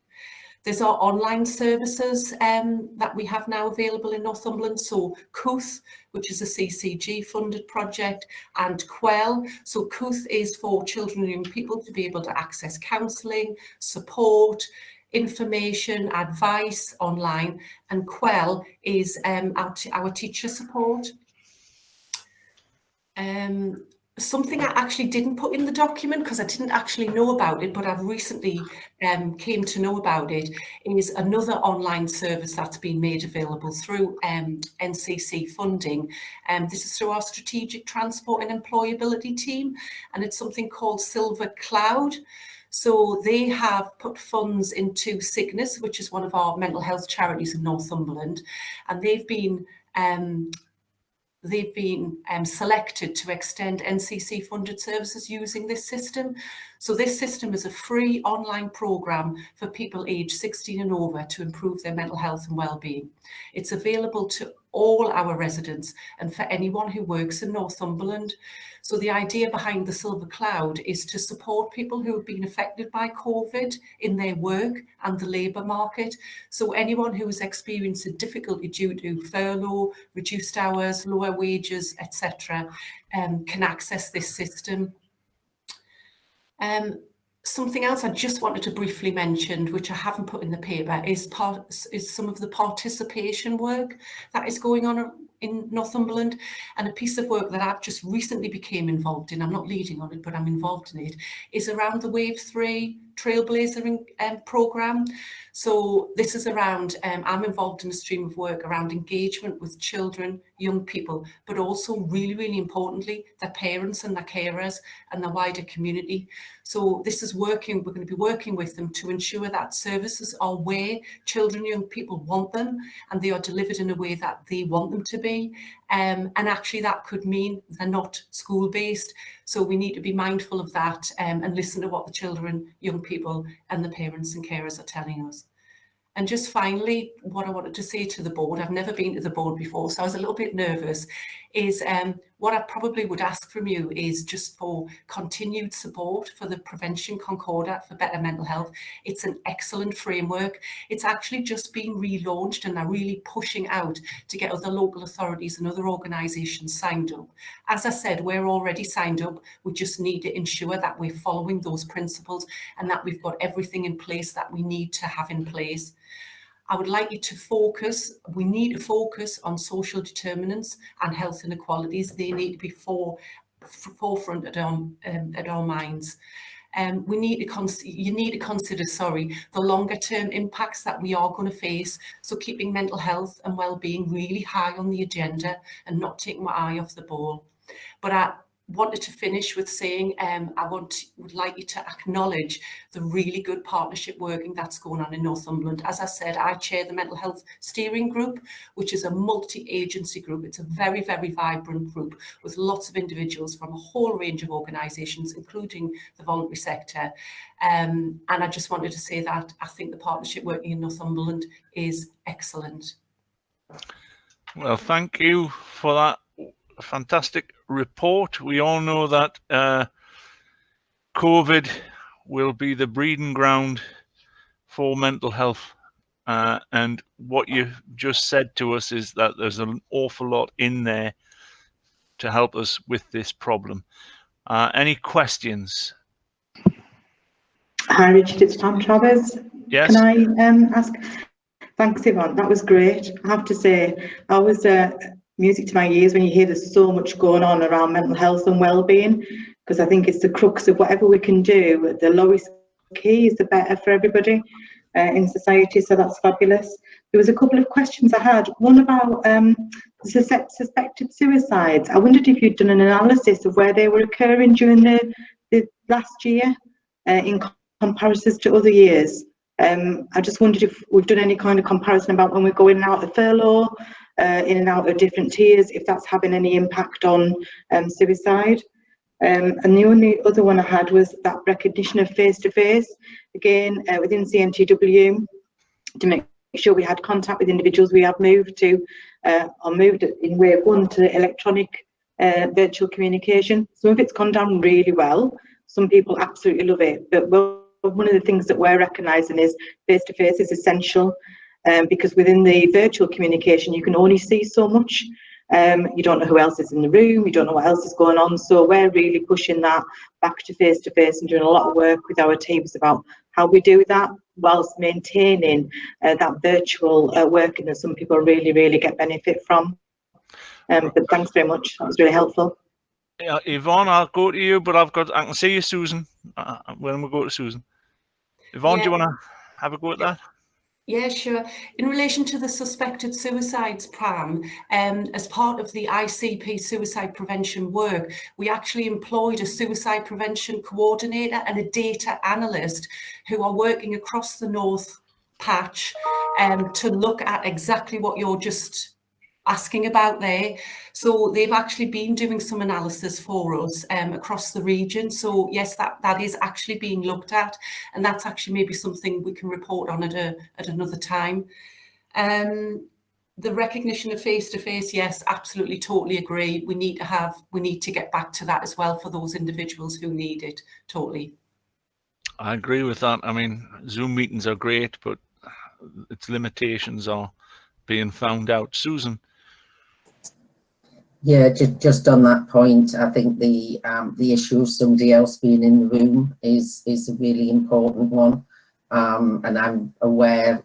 There's our online services that we have now available in Northumberland. So COOTH, which is a CCG funded project, and QUELL. So COOTH is for children and young people to be able to access counselling, support, information, advice online, and QUELL is our teacher support. Something I actually didn't put in the document because I didn't actually know about it, but I've recently came to know about it, is another online service that's been made available through NCC funding. This is through our Strategic Transport and Employability team, and it's something called Silver Cloud. So they have put funds into Cygnus, which is one of our mental health charities in Northumberland, and they've been selected to extend NCC funded services using this system. So this system is a free online programme for people aged 16 and over to improve their mental health and wellbeing. It's available to all our residents and for anyone who works in Northumberland. So the idea behind the Silver Cloud is to support people who have been affected by COVID in their work and the labour market. So anyone who has experienced a difficulty due to furlough, reduced hours, lower wages, etc., can access this system. Something else I just wanted to briefly mention, which I haven't put in the paper, is some of the participation work that is going on in Northumberland, and a piece of work that I've just recently became involved in, I'm not leading on it, but I'm involved in it, is around the Wave 3 Trailblazing programme. So this is around, I'm involved in a stream of work around engagement with children, young people, but also really, really importantly, their parents and their carers and the wider community. So this is working, we're going to be working with them to ensure that services are where children and young people want them and they are delivered in a way that they want them to be. And actually that could mean they're not school-based. So we need to be mindful of that and listen to what the children, young people and the parents and carers are telling us. And just finally, what I wanted to say to the board, I've never been to the board before, so I was a little bit nervous, is What I probably would ask from you is just for continued support for the Prevention Concordat for Better Mental Health. It's an excellent framework. It's actually just been relaunched, and they're really pushing out to get other local authorities and other organisations signed up. As I said, we're already signed up. We just need to ensure that we're following those principles and that we've got everything in place that we need to have in place. I would like you to focus, we need to focus on social determinants and health inequalities. They need to be forefront at our minds. You need to consider, the longer term impacts that we are going to face. So keeping mental health and well-being really high on the agenda and not taking my eye off the ball. But I wanted to finish with saying would like you to acknowledge the really good partnership working that's going on in Northumberland. As I said, I chair the Mental Health Steering Group, which is a multi-agency group. It's a very, very vibrant group with lots of individuals from a whole range of organisations, including the voluntary sector. And I just wanted to say that I think the partnership working in Northumberland is excellent. Well, thank you for that fantastic report. We all know that COVID will be the breeding ground for mental health, and what you just said to us is that there's an awful lot in there to help us with this problem. Any questions? Hi Richard, it's Tom Travers. Yes. Can I ask? Thanks Yvonne, that was great. I have to say, I was music to my ears when you hear there's so much going on around mental health and well-being, because I think it's the crux of whatever we can do. The lowest key is the better for everybody in society, so that's fabulous. There was a couple of questions I had. One about suspected suicides. I wondered if you'd done an analysis of where they were occurring during the last year in comparison to other years. I just wondered if we've done any kind of comparison about when we're going out of furlough, in and out of different tiers, if that's having any impact on suicide. And the only other one I had was that recognition of face-to-face, again, within CNTW, to make sure we had contact with individuals. We have moved to, or moved in wave one to electronic virtual communication. Some of it's gone down really well. Some people absolutely love it, but one of the things that we're recognising is face-to-face is essential. Because within the virtual communication, you can only see so much. You don't know who else is in the room, you don't know what else is going on. So we're really pushing that back to face-to-face and doing a lot of work with our teams about how we do that whilst maintaining that virtual working that some people really, really get benefit from. But thanks very much, that was really helpful. Yeah, Yvonne, I'll go to you, but I can see you, Susan, when we go to Susan. Yvonne, do you want to have a go at that? Yeah, sure. In relation to the suspected suicides plan, as part of the ICP suicide prevention work, we actually employed a suicide prevention coordinator and a data analyst who are working across the North patch to look at exactly what you're just asking about there. So they've actually been doing some analysis for us across the region. So yes, that is actually being looked at, and that's actually maybe something we can report on at another time. The recognition of face-to-face, yes, absolutely, totally agree. We need to get back to that as well for those individuals who need it. Totally. I agree with that. I mean, Zoom meetings are great, but its limitations are being found out. Susan. Yeah, just on that point, I think the issue of somebody else being in the room is a really important one, and I'm aware,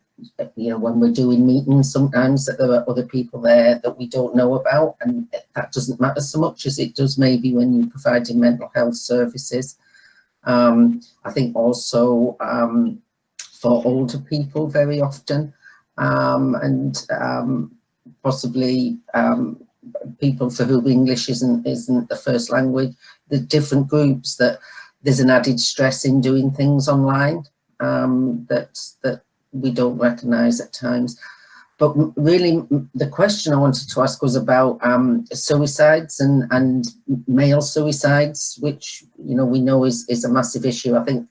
you know, when we're doing meetings, sometimes that there are other people there that we don't know about, and that doesn't matter so much as it does maybe when you're providing mental health services. I think also for older people very often, and possibly people for whom English isn't the first language, the different groups, that there's an added stress in doing things online that we don't recognise at times. But really, the question I wanted to ask was about suicides and male suicides, which, you know, we know is a massive issue. I think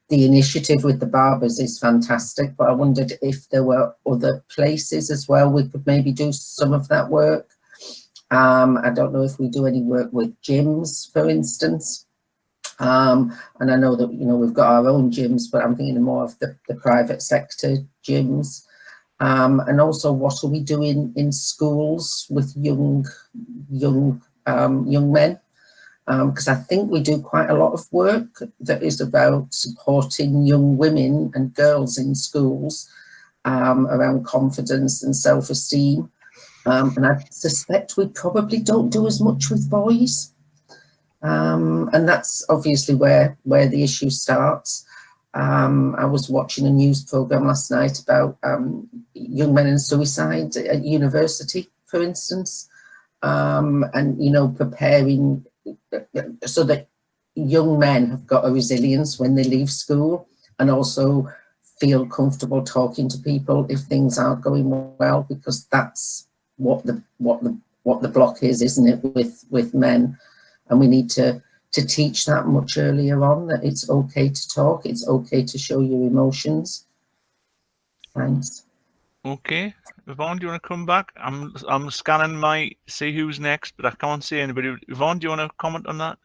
the initiative with the barbers is fantastic, but I wondered if there were other places as well we could maybe do some of that work. I don't know if we do any work with gyms, for instance. And I know that, you know, we've got our own gyms, but I'm thinking more of the private sector gyms. And also, what are we doing in schools with young men? Because I think we do quite a lot of work that is about supporting young women and girls in schools around confidence and self-esteem. And I suspect we probably don't do as much with boys. And that's obviously where the issue starts. I was watching a news programme last night about young men and suicide at university, for instance, and, you know, preparing so that young men have got a resilience when they leave school, and also feel comfortable talking to people if things aren't going well, because that's what the block is, isn't it, with men? And we need to teach that much earlier on, that it's okay to talk, it's okay to show your emotions. Thanks. Okay, Yvonne, do you want to come back? I'm scanning see who's next, but I can't see anybody. Yvonne, do you want to comment on that?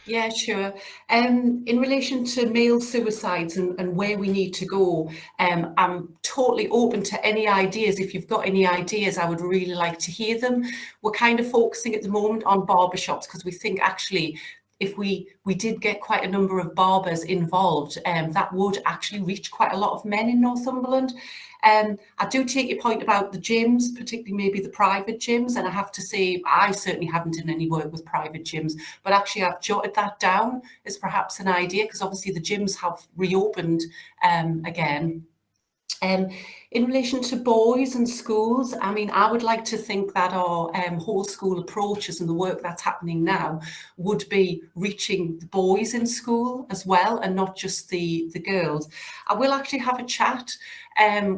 Yeah, sure. In relation to male suicides and where we need to go, I'm totally open to any ideas. If you've got any ideas, I would really like to hear them. We're kind of focusing at the moment on barbershops, because we think actually if we did get quite a number of barbers involved, that would actually reach quite a lot of men in Northumberland. I do take your point about the gyms, particularly maybe the private gyms, and I have to say I certainly haven't done any work with private gyms, but actually I've jotted that down as perhaps an idea, because obviously the gyms have reopened again. In relation to boys and schools, I mean, I would like to think that our whole school approaches and the work that's happening now would be reaching the boys in school as well, and not just the girls. I will actually have a chat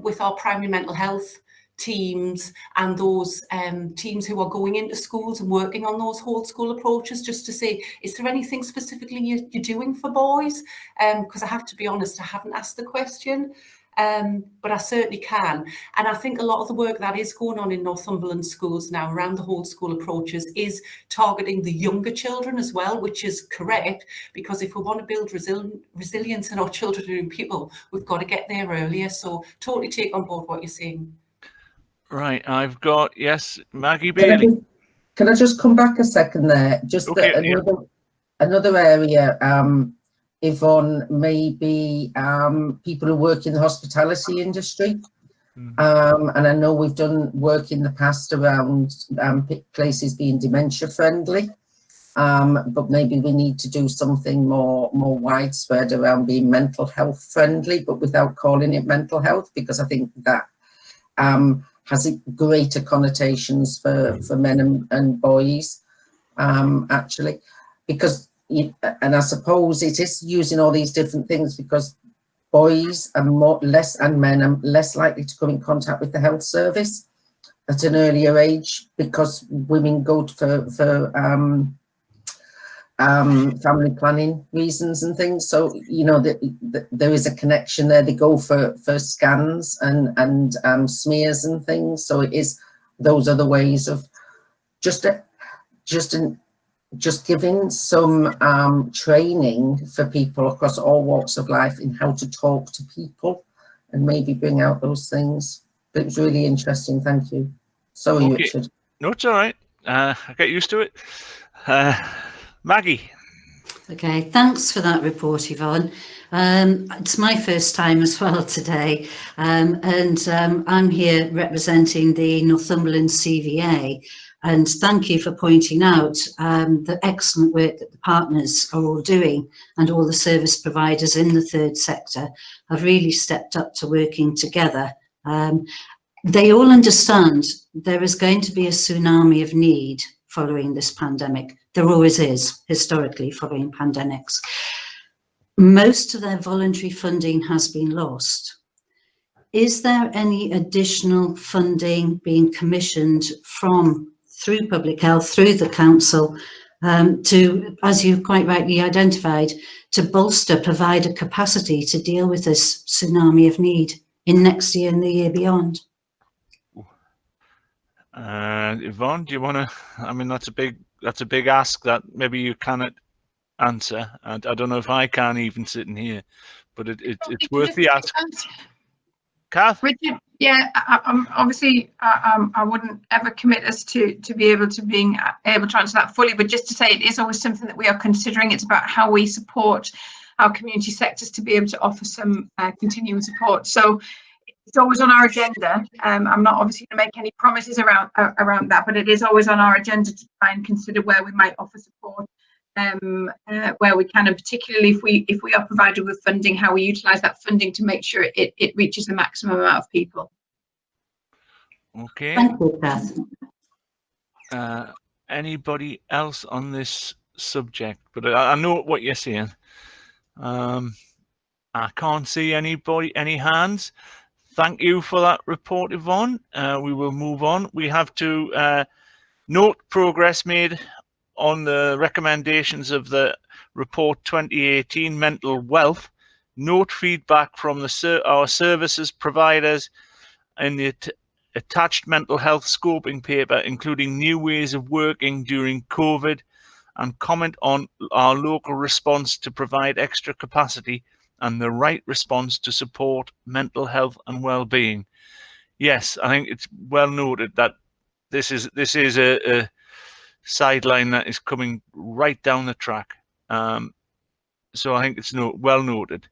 with our primary mental health teams and those teams who are going into schools and working on those whole school approaches, just to say, is there anything specifically you're doing for boys? Because I have to be honest, I haven't asked the question. But I certainly can. And I think a lot of the work that is going on in Northumberland schools now around the whole school approaches is targeting the younger children as well, which is correct, because if we want to build resilience in our children and people, we've got to get there earlier. So totally take on board what you're saying. Right, I've got, yes, Maggie Bailey. Can I just come back a second there? Just okay, another area, Yvonne, maybe people who work in the hospitality industry. And I know we've done work in the past around places being dementia friendly, but maybe we need to do something more widespread around being mental health friendly, but without calling it mental health, because I think that has greater connotations for men and boys, actually, because, and I suppose it is using all these different things, because boys are and men are less likely to come in contact with the health service at an earlier age, because women go for family planning reasons and things. So, you know, there is a connection there. They go for scans and smears and things. So those are the ways of just giving some training for people across all walks of life in how to talk to people and maybe bring out those things. But it was really interesting. Thank you. Sorry, okay. Richard. No, it's all right. I get used to it. Maggie. Okay, thanks for that report, Yvonne. It's my first time as well today, and I'm here representing the Northumberland CVA. And thank you for pointing out the excellent work that the partners are all doing, and all the service providers in the third sector have really stepped up to working together. They all understand there is going to be a tsunami of need following this pandemic. There always is, historically, following pandemics. Most of their voluntary funding has been lost. Is there any additional funding being commissioned through public health, through the council, to, as you quite rightly identified, to bolster provider capacity to deal with this tsunami of need in next year and the year beyond? Yvonne, do you want to? I mean, that's a big ask that maybe you cannot answer. And I don't know if I can even sitting here, but it's worth the ask. Kath? Richard, yeah, I'm obviously I wouldn't ever commit us to be able to answer that fully, but just to say it is always something that we are considering. It's about how we support our community sectors to be able to offer some continuing support. So it's always on our agenda. I'm not obviously going to make any promises around that, but it is always on our agenda to try and consider where we might offer support, where we can, and particularly if we are provided with funding, how we utilise that funding to make sure it reaches the maximum amount of people. Okay. Thank you, Kath. Anybody else on this subject? But I know what you're saying. I can't see any hands. Thank you for that report, Yvonne. We will move on. We have to note progress made on the recommendations of the report 2018 mental wealth, note feedback from our services providers in the attached mental health scoping paper, including new ways of working during COVID, and comment on our local response to provide extra capacity and the right response to support mental health and well-being. Yes, I think it's well noted that this is a sideline that is coming right down the track. So I think it's well noted.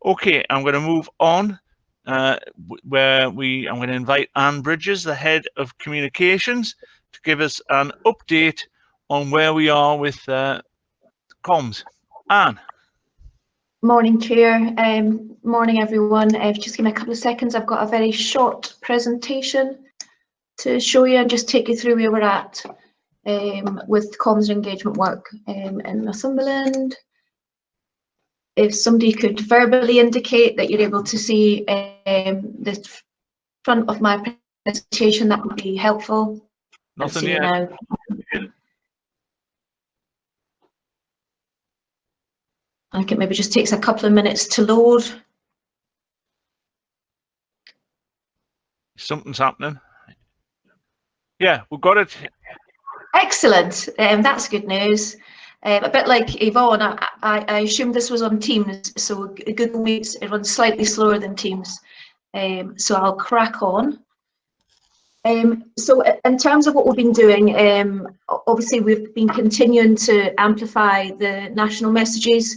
Okay, I'm going to move on where I'm going to invite Anne Bridges, the head of communications, to give us an update on where we are with comms. Anne. Morning, Chair. Morning, everyone. Just give me a couple of seconds. I've got a very short presentation to show you and just take you through where we're at with comms and engagement work in Northumberland. If somebody could verbally indicate that you're able to see the front of my presentation, that would be helpful. Nothing yet. Now. I think it maybe just takes a couple of minutes to load. Something's happening. Yeah, we've got it. Excellent. That's good news. A bit like Yvonne, I assumed this was on Teams, so Google Meets, it runs slightly slower than Teams. So I'll crack on. So in terms of what we've been doing, obviously we've been continuing to amplify the national messages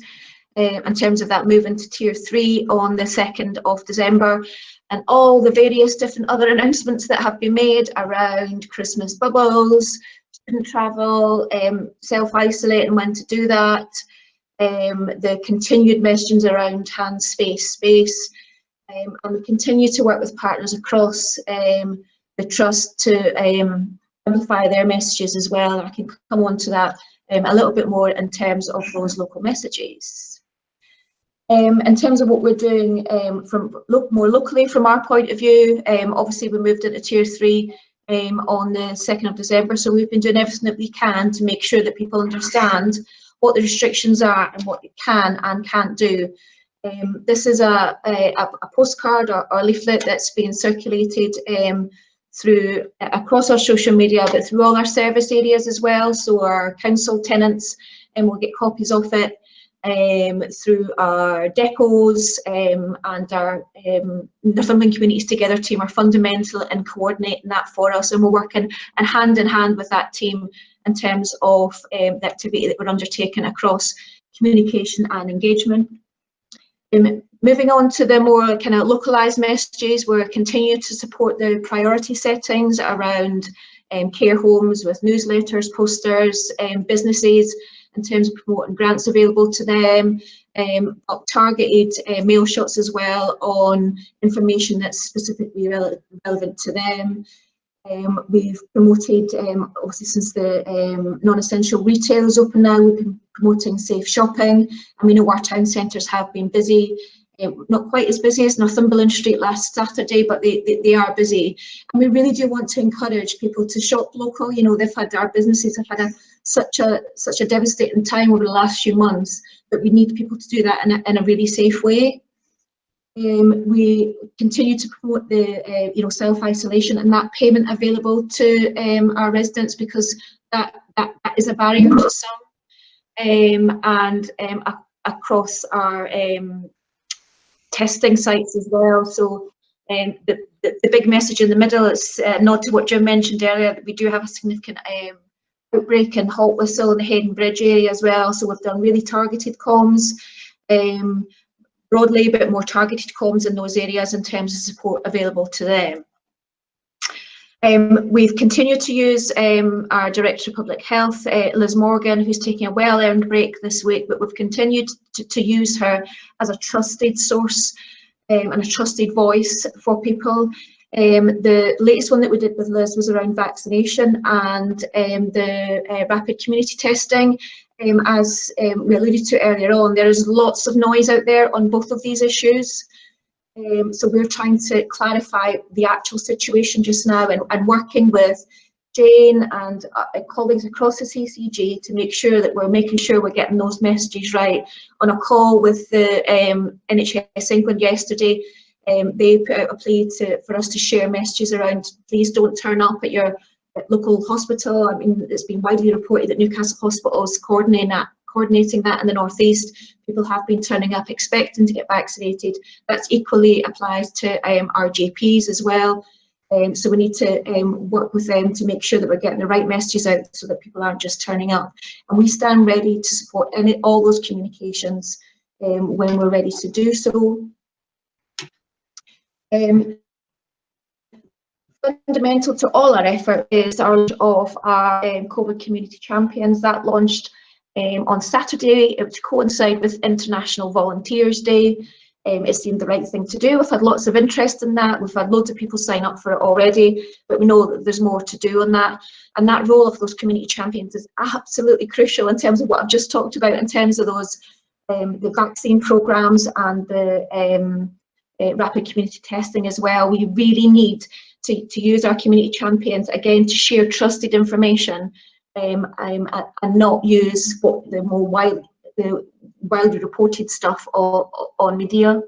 in terms of that move into Tier 3 on the 2nd of December, and all the various different other announcements that have been made around Christmas bubbles, student travel, self-isolate and when to do that, the continued messages around hands, space, and we continue to work with partners across the trust to amplify their messages as well. I can come on to that a little bit more in terms of those local messages. In terms of what we're doing more locally from our point of view, obviously we moved into Tier 3 on the 2nd of December, so we've been doing everything that we can to make sure that people understand what the restrictions are and what you can and can't do. This is a postcard or leaflet that's being circulated across our social media, but through all our service areas as well. So our council tenants will get copies of it, through our decos and our Northumberland Communities Together team are fundamental in coordinating that for us, and we're working hand in hand with that team in terms of the activity that we're undertaking across communication and engagement. Moving on to the more kind of localised messages, we're continuing to support the priority settings around care homes with newsletters, posters, businesses in terms of promoting grants available to them, targeted mail shots as well on information that's specifically relevant to them. We've promoted, obviously since the non-essential retail is open now, we've been promoting safe shopping, and we know our town centres have been busy. Not quite as busy as Northumberland Street last Saturday, but they are busy. And we really do want to encourage people to shop local. You know, our businesses have had such a devastating time over the last few months, that we need people to do that in a really safe way. We continue to promote the self-isolation and that payment available to our residents, because that is a barrier to some, and across our testing sites as well. So the big message in the middle is nod to what Jim mentioned earlier, that we do have a significant outbreak in Haltwhistle and the Hayden Bridge area as well. So we've done really targeted comms, broadly, but more targeted comms in those areas in terms of support available to them. We've continued to use our Director of Public Health, Liz Morgan, who's taking a well-earned break this week, but we've continued to use her as a trusted source and a trusted voice for people. The latest one that we did with Liz was around vaccination and the rapid community testing. As we alluded to earlier on, there is lots of noise out there on both of these issues. So we're trying to clarify the actual situation just now, and working with Jane and colleagues across the CCG to make sure that we're making sure we're getting those messages right. On a call with the NHS England yesterday, they put out a plea for us to share messages around, please don't turn up at your local hospital. I mean, it's been widely reported that Newcastle Hospital is coordinating that in the North East. People have been turning up expecting to get vaccinated. That equally applies to our GPs as well. So we need to work with them to make sure that we're getting the right messages out so that people aren't just turning up. And we stand ready to support all those communications when we're ready to do so. Fundamental to all our effort is our launch of our COVID Community Champions. That launched on Saturday. It would coincide with International Volunteers Day. It seemed the right thing to do. We've had lots of interest in that. We've had loads of people sign up for it already, but we know that there's more to do on that. And that role of those community champions is absolutely crucial in terms of what I've just talked about, in terms of those the vaccine programs and the rapid community testing as well. We really need to use our community champions again to share trusted information and not use what the more widely reported stuff on media.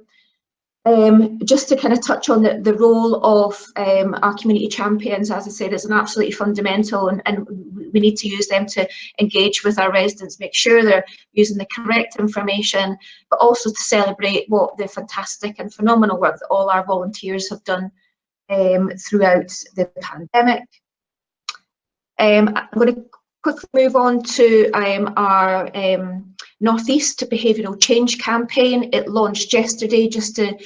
Just to kind of touch on the role of our community champions, as I said, it's an absolutely fundamental, and we need to use them to engage with our residents, make sure they're using the correct information, but also to celebrate what the fantastic and phenomenal work that all our volunteers have done throughout the pandemic. I'm going to quickly move on to our North East Behavioural Change campaign. It launched yesterday, just to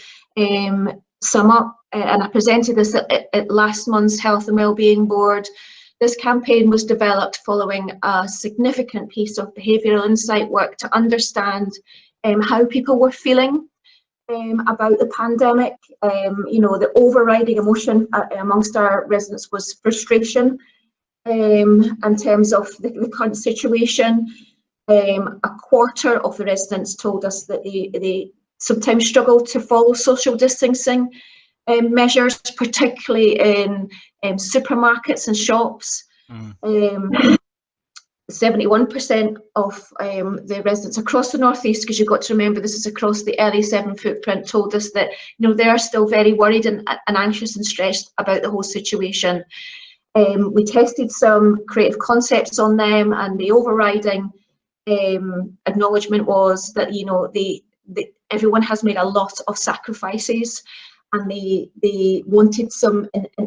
sum up, and I presented this at last month's Health and Wellbeing Board. This campaign was developed following a significant piece of behavioural insight work to understand how people were feeling about the pandemic. The overriding emotion amongst our residents was frustration in terms of the current situation. A quarter of the residents told us that they sometimes struggle to follow social distancing measures, particularly in supermarkets and shops. 71% of the residents across the North East, because you've got to remember this is across the LA7 footprint, told us that they are still very worried and anxious and stressed about the whole situation. We tested some creative concepts on them, and the overriding acknowledgement was that everyone has made a lot of sacrifices, and they wanted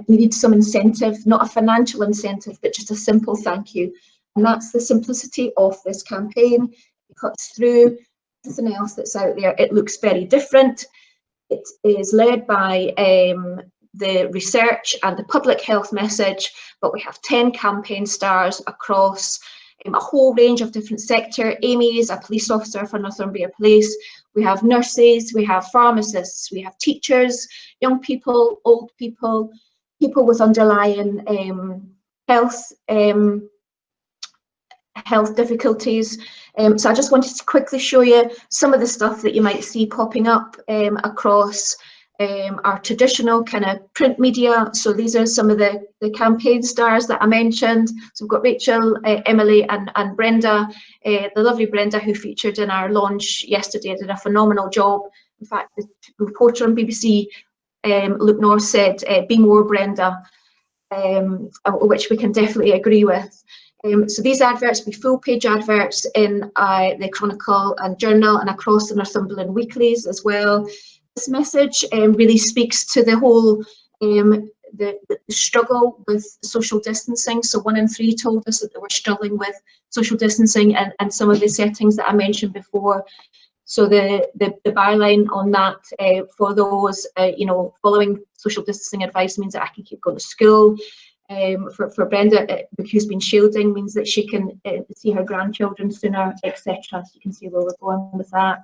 needed some incentive, not a financial incentive, but just a simple thank you. And that's the simplicity of this campaign. It cuts through everything else that's out there. It looks very different. It is led by the research and the public health message, but we have 10 campaign stars across a whole range of different sectors. Amy is a police officer for Northumberland Police. We have nurses, we have pharmacists, we have teachers, young people, old people, people with underlying health difficulties. So I just wanted to quickly show you some of the stuff that you might see popping up across our traditional kind of print media. So these are some of the campaign stars that I mentioned. So we've got Rachel, Emily and Brenda, the lovely Brenda, who featured in our launch yesterday, did a phenomenal job In fact, the reporter on BBC, Luke North, said, "Be more, Brenda," which we can definitely agree with. So these adverts be full-page adverts in the Chronicle and Journal and across the Northumberland weeklies as well. This message really speaks to the whole the struggle with social distancing. So 1 in 3 told us that they were struggling with social distancing and some of the settings that I mentioned before. So the byline on that for those, following social distancing advice means that I can keep going to school. For Brenda, who's been shielding, means that she can see her grandchildren sooner, etc. So you can see where we're going with that.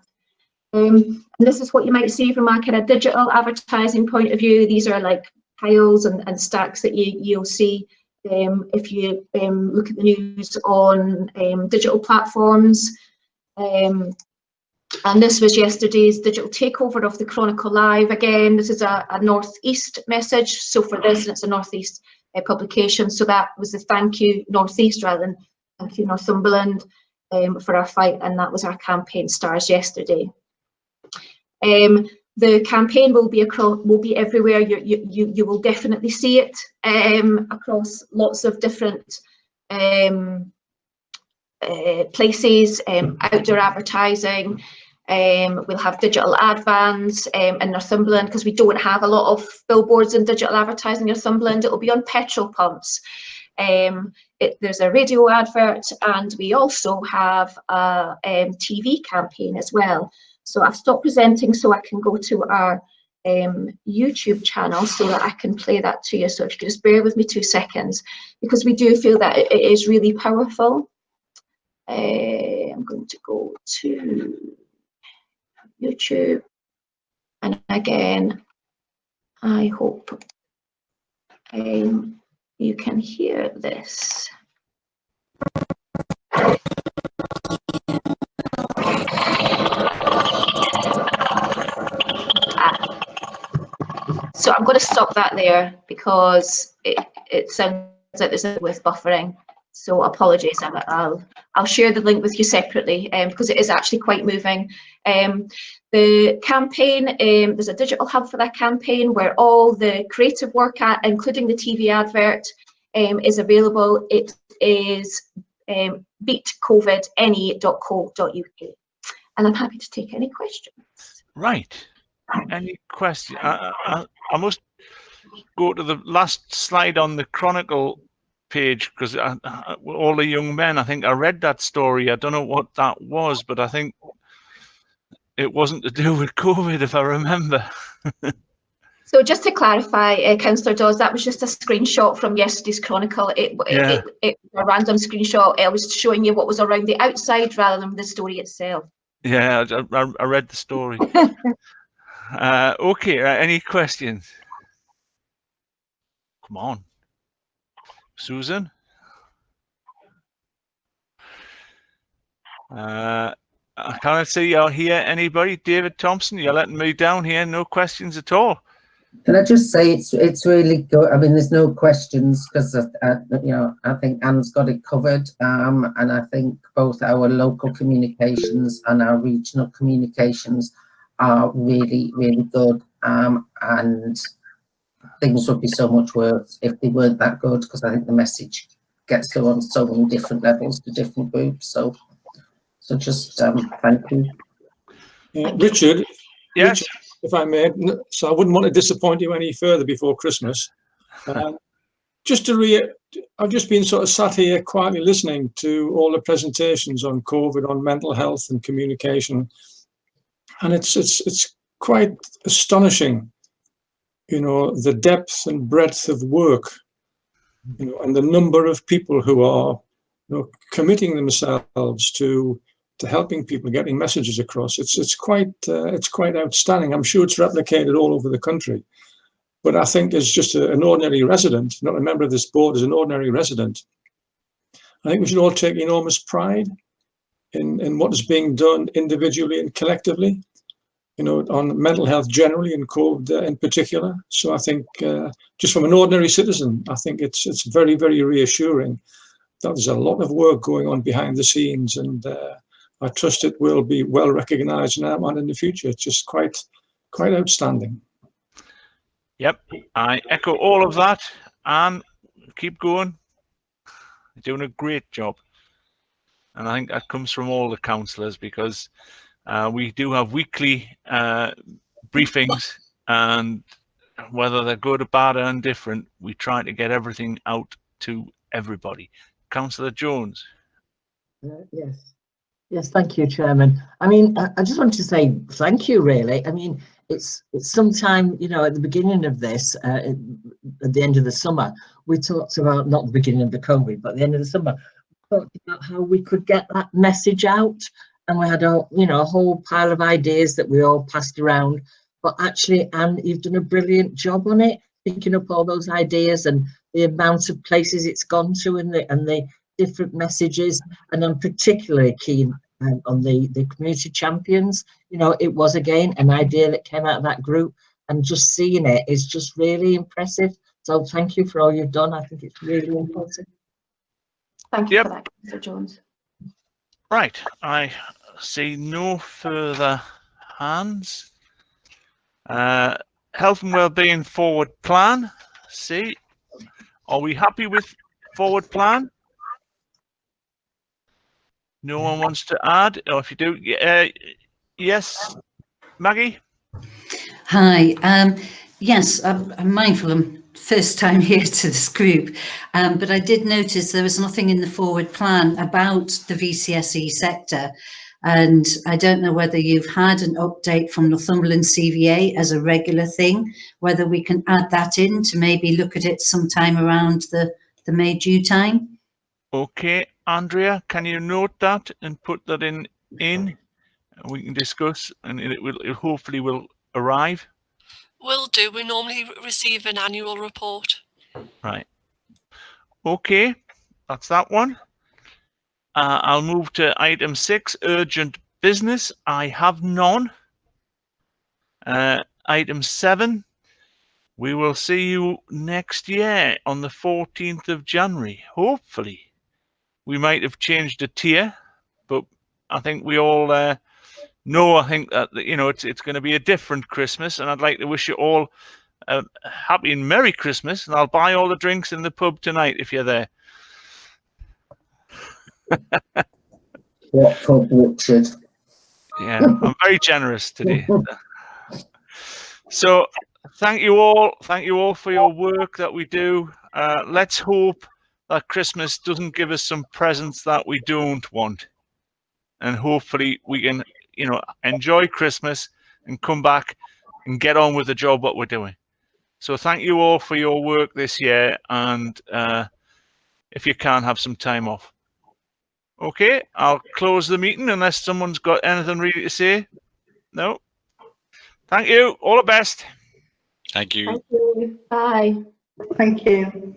And this is what you might see from a kind of digital advertising point of view. These are like piles and stacks that you'll see if you look at the news on digital platforms. And this was yesterday's digital takeover of the Chronicle Live. Again, this is a Northeast message. So for this, it's a Northeast publication. So that was a thank you Northeast rather than thank you Northumberland for our fight, and that was our campaign stars yesterday. The campaign will be everywhere. You will definitely see it across lots of different places, outdoor advertising. We'll have digital ad vans in Northumberland because we don't have a lot of billboards and digital advertising in Northumberland. It will be on petrol pumps. There's a radio advert, and we also have a TV campaign as well. So I've stopped presenting so I can go to our YouTube channel so that I can play that to you. So if you could just bear with me 2 seconds, because we do feel that it is really powerful. I'm going to go to YouTube, and again, I hope you can hear this. So I'm going to stop that there because it sounds like there's a with buffering. So apologies, I'll share the link with you separately because it is actually quite moving. The campaign, there's a digital hub for that campaign where all the creative work, including the TV advert, is available. It is beatcovidne.co.uk. And I'm happy to take any questions. Right. Any question? I must go to the last slide on the Chronicle page because all the young men, I think I read that story. I don't know what that was, but I think it wasn't to do with COVID, if I remember. So just to clarify, Councillor Dawes, that was just a screenshot from yesterday's Chronicle. It was a random screenshot. I was showing you what was around the outside rather than the story itself. Yeah, I read the story. Okay, any questions? Come on. Susan? I can't see or hear anybody. David Thompson, you're letting me down here. No questions at all. Can I just say it's really good. I mean, there's no questions because I think Anne's got it covered, and I think both our local communications and our regional communications are really, really good. And things would be so much worse if they weren't that good, because I think the message gets through on so many different levels to different groups. So just thank you. Richard. Yes. Richard, if I may, so I wouldn't want to disappoint you any further before Christmas. Just to I've just been sort of sat here quietly listening to all the presentations on COVID, on mental health and communication, and it's quite astonishing, the depth and breadth of work, and the number of people who are, committing themselves to helping people, getting messages across. It's quite outstanding. I'm sure it's replicated all over the country, but I think as just an ordinary resident, not a member of this board, as an ordinary resident, I think we should all take enormous pride in what is being done individually and collectively, on mental health generally and COVID in particular. So I think just from an ordinary citizen, I think it's very, very reassuring that there's a lot of work going on behind the scenes, and I trust it will be well recognised now and in the future. It's just quite outstanding. Yep, I echo all of that, and keep going. You're doing a great job. And I think that comes from all the councillors, because we do have weekly briefings, and whether they're good or bad or indifferent, we try to get everything out to everybody. Councillor Jones. Yes, thank you, Chairman. I mean, I just want to say thank you, really. I mean, it's sometime, you know, at the beginning of this, at the end of the summer, we talked about, not the beginning of the COVID, but at the end of the summer, we talked about how we could get that message out. And we had a whole pile of ideas that we all passed around. But actually, Anne, you've done a brilliant job on it, thinking up all those ideas and the amount of places it's gone to, and the different messages. And I'm particularly keen on the community champions. You know, it was again an idea that came out of that group, and just seeing it is just really impressive. So thank you for all you've done. I think it's really important. Thank you for that, Mr. Jones. Right, I see no further hands. Health and Wellbeing forward plan. See, are we happy with forward plan? No one wants to add, or if you do, yes, Maggie? Hi, yes, I'm mindful I'm first time here to this group, but I did notice there was nothing in the forward plan about the VCSE sector. And I don't know whether you've had an update from Northumberland CVA as a regular thing, whether we can add that in to maybe look at it sometime around the May, June time. Okay, Andrea, can you note that and put that in? We can discuss, and it hopefully will arrive. Will do. We normally receive an annual report. Right. Okay, that's that one. I'll move to item 6, urgent business. I have none. Item 7, we will see you next year on the 14th of January, hopefully. We might have changed a tier, but I think we all know, I think that, you know, it's going to be a different Christmas, and I'd like to wish you all a happy and Merry Christmas, and I'll buy all the drinks in the pub tonight if you're there. What pub, Richard? Yeah, I'm very generous today. So thank you all for your work that we do. Let's hope that Christmas doesn't give us some presents that we don't want, and hopefully we can, you know, enjoy Christmas and come back and get on with the job what we're doing. So thank you all for your work this year, and if you can, have some time off. Okay, I'll close the meeting unless someone's got anything really to say. No? Thank you. All the best. Thank you. Thank you. Bye. Thank you.